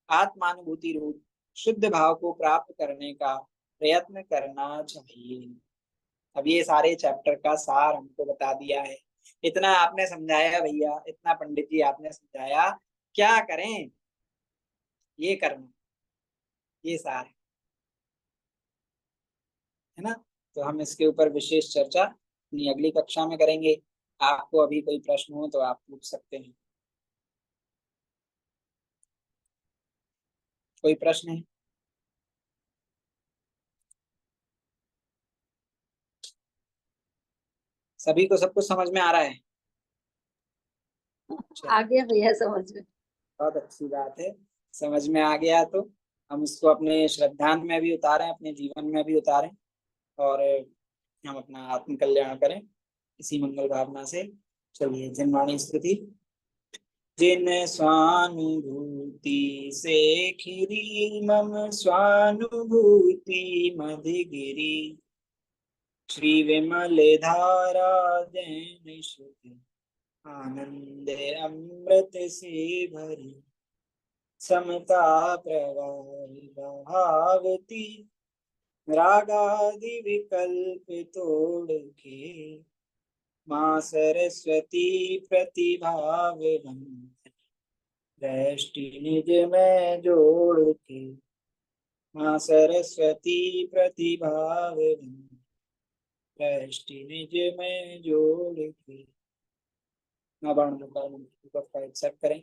आत्मानुभूति रूप शुद्ध भाव को प्राप्त करने का प्रयत्न करना चाहिए। अब ये सारे चैप्टर का सार हमको बता दिया है। इतना आपने समझाया भैया, इतना पंडित जी आपने समझाया, क्या करें, ये करना, ये सार है ना। तो हम इसके ऊपर विशेष चर्चा अपनी अगली कक्षा में करेंगे। आपको अभी कोई प्रश्न हो तो आप पूछ सकते हैं। कोई प्रश्न है? सभी को सब कुछ समझ में आ रहा है? आ गया भैया समझ में। बहुत अच्छी बात है, समझ में आ गया तो हम इसको अपने श्रद्धांत में भी उतारें, अपने जीवन में भी उतारें और हम अपना आत्म कल्याण करें इसी मंगल भावना से। चलिए जिनवाणी स्तुति। जिन स्वानुभूति से खिरी मम स्वानुभूति मधुगिरी, श्री विमल धारा जैन श्रुति आनंद अमृत से भरी, समता प्रवाह बहावती, रागादि विकल्प तोड़ के, माँ सरस्वती प्रतिभाव दृष्टि निज में जोड़ के, माँ सरस्वती प्रतिभाव दृष्टि निज में जोड़ के। एक्सेप्ट करें।